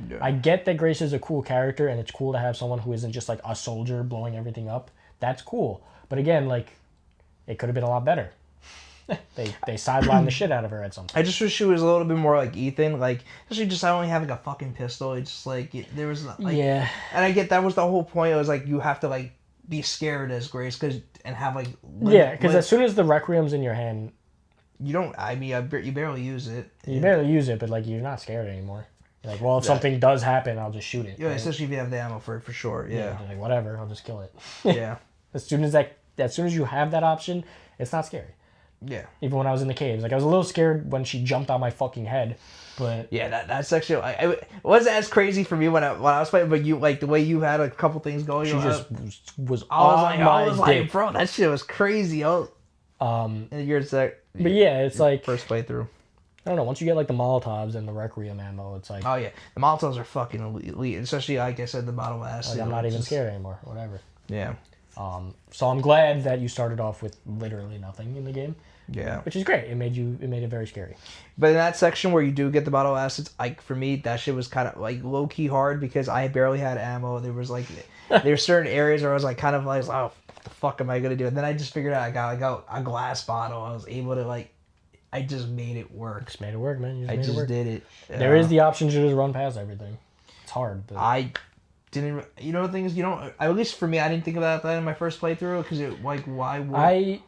A: Yeah. I get that Grace is a cool character and it's cool to have someone who isn't just like a soldier blowing everything up. That's cool. But again, like it could have been a lot better. They sidelined the shit out of her at some point.
C: I just wish she was a little bit more like Ethan. Like, especially just only having a fucking pistol. It's just like, there was like... Yeah. And I get that was the whole point. It was like, you have to like be scared as Grace and have like...
A: because as soon as the Requiem's in your hand...
C: You don't... I mean, you barely use it.
A: You barely use it, but like you're not scared anymore. You're like, well, if something does happen, I'll just shoot it.
C: Yeah, right? Especially if you have the ammo for it, for sure. Yeah.
A: Like, whatever, I'll just kill it.
C: Yeah.
A: As soon as you have that option, it's not scary.
C: Yeah.
A: Even when I was in the caves. Like, I was a little scared when she jumped on my fucking head, but...
C: Yeah, that's actually... it wasn't as crazy for me when I was playing, but you, like, the way you had a couple things going... She
A: just was I was like,
C: bro, that shit was crazy. And you're like...
A: But yeah, it's like...
C: First playthrough.
A: I don't know, once you get, like, the Molotovs and the Requiem ammo, it's like...
C: Oh, yeah. The Molotovs are fucking elite. Especially, like I said, the bottle of acid.
A: Like, I'm not even scared anymore. Whatever.
C: Yeah.
A: So I'm glad that you started off with literally nothing in the game.
C: Yeah,
A: which is great. It made it very scary.
C: But in that section where you do get the bottle of acids, like for me, that shit was kind of like low key hard because I barely had ammo. There was like there were certain areas where I was like kind of like, oh, what the fuck am I gonna do? And then I just figured out I got a glass bottle. I was able to I just made it work.
A: Just made it work, man.
C: I just did it.
A: There is the option to just run past everything. It's hard, but
C: didn't. You know the thing is, you don't. At least for me, I didn't think about that in my first playthrough because it like why would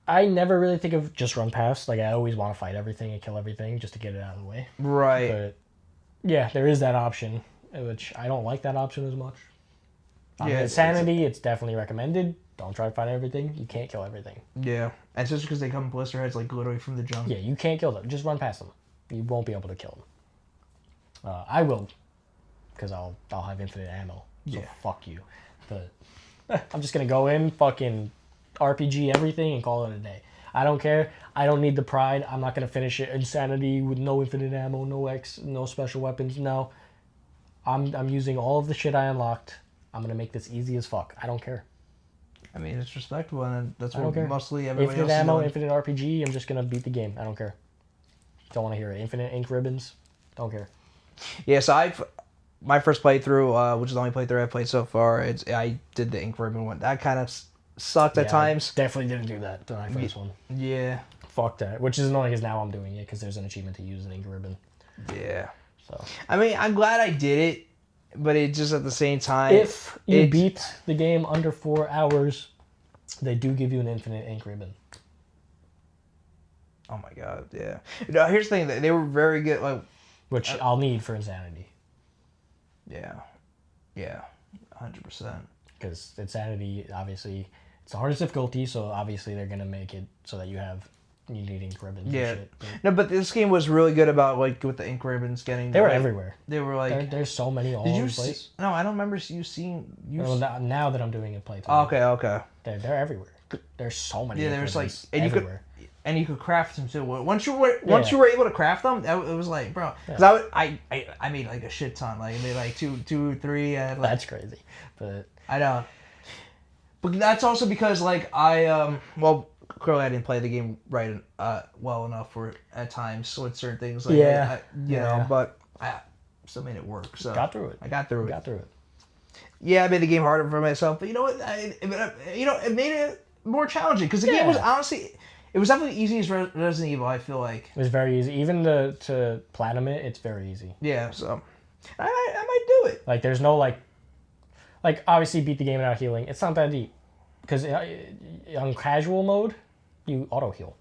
A: I never really think of just run past. Like I always want to fight everything and kill everything just to get it out of the way.
C: right?
A: But yeah, there is that option, which I don't like that option as much.
C: Yeah,
A: Insanity, it's definitely recommended. Don't try to fight everything. You can't kill everything.
C: Yeah, and it's just because they come in blister heads like literally from the jump.
A: Yeah, you can't kill them. Just run past them. You won't be able to kill them. I will, because I'll have infinite ammo. So fuck you. But I'm just gonna go in, fucking RPG everything, and call it a day. I don't care. I don't need the pride. I'm not gonna finish it insanity with no infinite ammo, no special weapons. No, I'm using all of the shit I unlocked. I'm gonna make this easy as fuck. I don't care.
C: I mean, it's respectable, and that's
A: I don't
C: what
A: care.
C: mostly everybody
A: Infinite
C: else
A: ammo,
C: is doing.
A: infinite RPG. I'm just gonna beat the game. I don't care. Don't want to hear it. Infinite ink ribbons. Don't care.
C: Yeah, so my first playthrough, which is the only playthrough I've played so far, I did the ink ribbon one. That kind of sucked at times.
A: I definitely didn't do that the first one.
C: Yeah.
A: Fuck that. Which is annoying because now I'm doing it because there's an achievement to use an ink ribbon.
C: Yeah.
A: So
C: I mean, I'm glad I did it, but it just at the same time.
A: if you beat the game under 4 hours, they do give you an infinite ink ribbon.
C: Oh my god, yeah. No, here's the thing, they were very good, like.
A: Which I'll need for Insanity.
C: Yeah. Yeah. 100%.
A: Because Insanity, obviously, it's the hardest difficulty, so obviously they're going to make it so that you need ink ribbons
C: Yeah.
A: and shit.
C: No, but this game was really good about, like, with the ink ribbons getting.
A: They were everywhere.
C: They were like.
A: There's so many all
C: Did
A: over
C: you
A: the place.
C: No, I don't remember you seeing.
A: Well, now that I'm doing a playthrough.
C: Oh, okay.
A: They're everywhere. There's so many.
C: Yeah, there's like.
A: ribbons
C: And you could.
A: everywhere.
C: And you could craft them too. Once you were able to craft them, it was like, bro. Because I made like a shit ton. Like I made like two, 3. I had like,
A: That's crazy, but
C: I know. But that's also because like well, clearly I didn't play the game right well enough for at times with certain things. Like, you know, but I still made it work. So
A: got through it.
C: I got through it.
A: Got through it.
C: Yeah, I made the game harder for myself, but you know what? It made it more challenging because the game was honestly. It was definitely easy as Resident Evil, I feel like.
A: It was very easy. Even to platinum it, it's very easy.
C: Yeah, so I might do it.
A: Like, there's no, like obviously beat the game without healing. It's not that deep. Because on casual mode, you auto-heal.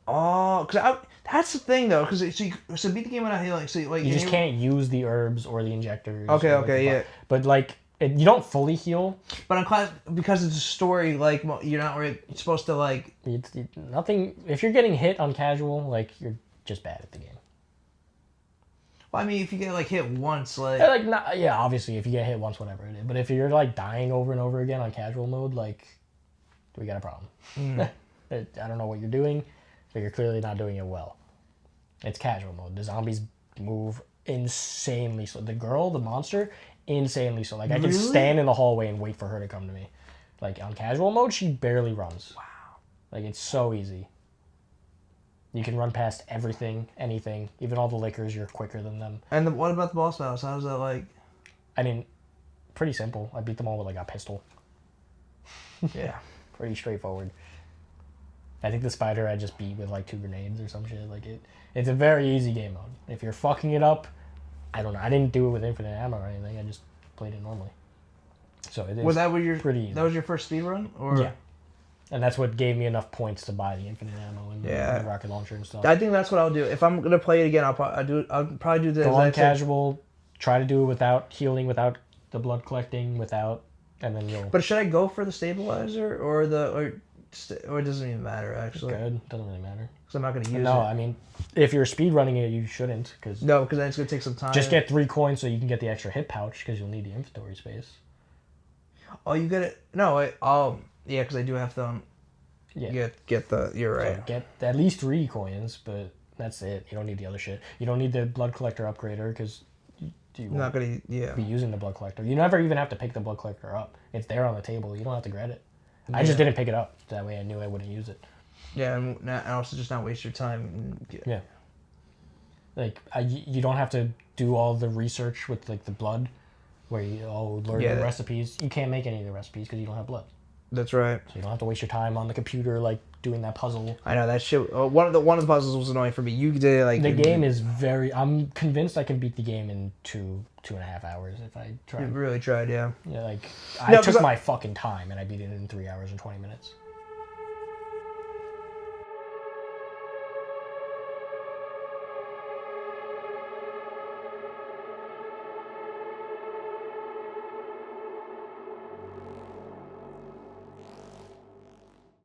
C: Oh, because that's the thing, though. Because so beat the game without healing. So, like,
A: You just can't use the herbs or the injectors.
C: Okay, yeah.
A: But, like, you don't fully heal.
C: But on class, because it's a story, like, you're not really supposed to, like...
A: Nothing... If you're getting hit on casual, like, you're just bad at the game.
C: Well, I mean, if you get, like, hit once, like...
A: Obviously, if you get hit once, whatever it is. But if you're, like, dying over and over again on casual mode, like, we got a problem. I don't know what you're doing, but you're clearly not doing it well. It's casual mode. The zombies move insanely slow. The girl, the monster... insanely so. Like, I can stand in the hallway and wait for her to come to me. Like, on casual mode, she barely runs. Wow. Like, it's so easy. You can run past everything, anything. Even all the lickers, you're quicker than them.
C: And what about the boss battles? How was that, like...
A: Pretty simple. I beat them all with, like, a pistol.
C: Yeah.
A: Pretty straightforward. I think the spider I just beat with, like, 2 grenades or some shit. Like, it's a very easy game mode. If you're fucking it up... I don't know. I didn't do it with infinite ammo or anything. I just played it normally. So it is pretty easy.
C: That was your first speed run? Or?
A: Yeah. And that's what gave me enough points to buy the infinite ammo and the rocket launcher and stuff.
C: I think that's what I'll do. If I'm gonna play it again, I'll probably do the
A: Go on casual. Try to do it without healing, without the blood collecting, and then you'll.
C: But should I go for the stabilizer or it doesn't even matter actually?
A: Good. Doesn't really matter.
C: Because I'm not gonna use it.
A: No, I mean, if you're speed running it, you shouldn't.
C: Because then it's gonna take some time.
A: Just get 3 coins so you can get the extra hit pouch because you'll need the inventory space.
C: Oh, you get it? No, yeah, because I do have to. Yeah. Get the. You're right.
A: So get at least 3 coins, but that's it. You don't need the other shit. You don't need the blood collector upgrader because you won't be using the blood collector. You never even have to pick the blood collector up. It's there on the table. You don't have to grab it. Yeah. I just didn't pick it up. That way I knew I wouldn't use it.
C: Yeah, and also just not waste your time.
A: Yeah. Like, you don't have to do all the research with, like, the blood, where you learn the recipes. You can't make any of the recipes because you don't have blood.
C: That's right.
A: So you don't have to waste your time on the computer like doing that puzzle.
C: I know that shit. One of the puzzles was annoying for me. You did like
A: The game is very. I'm convinced I can beat the game in 2.5 hours if I try.
C: You really tried, yeah.
A: Yeah, like
C: No,
A: I
C: 'cause
A: took my fucking time and I beat it in 3 hours and 20 minutes.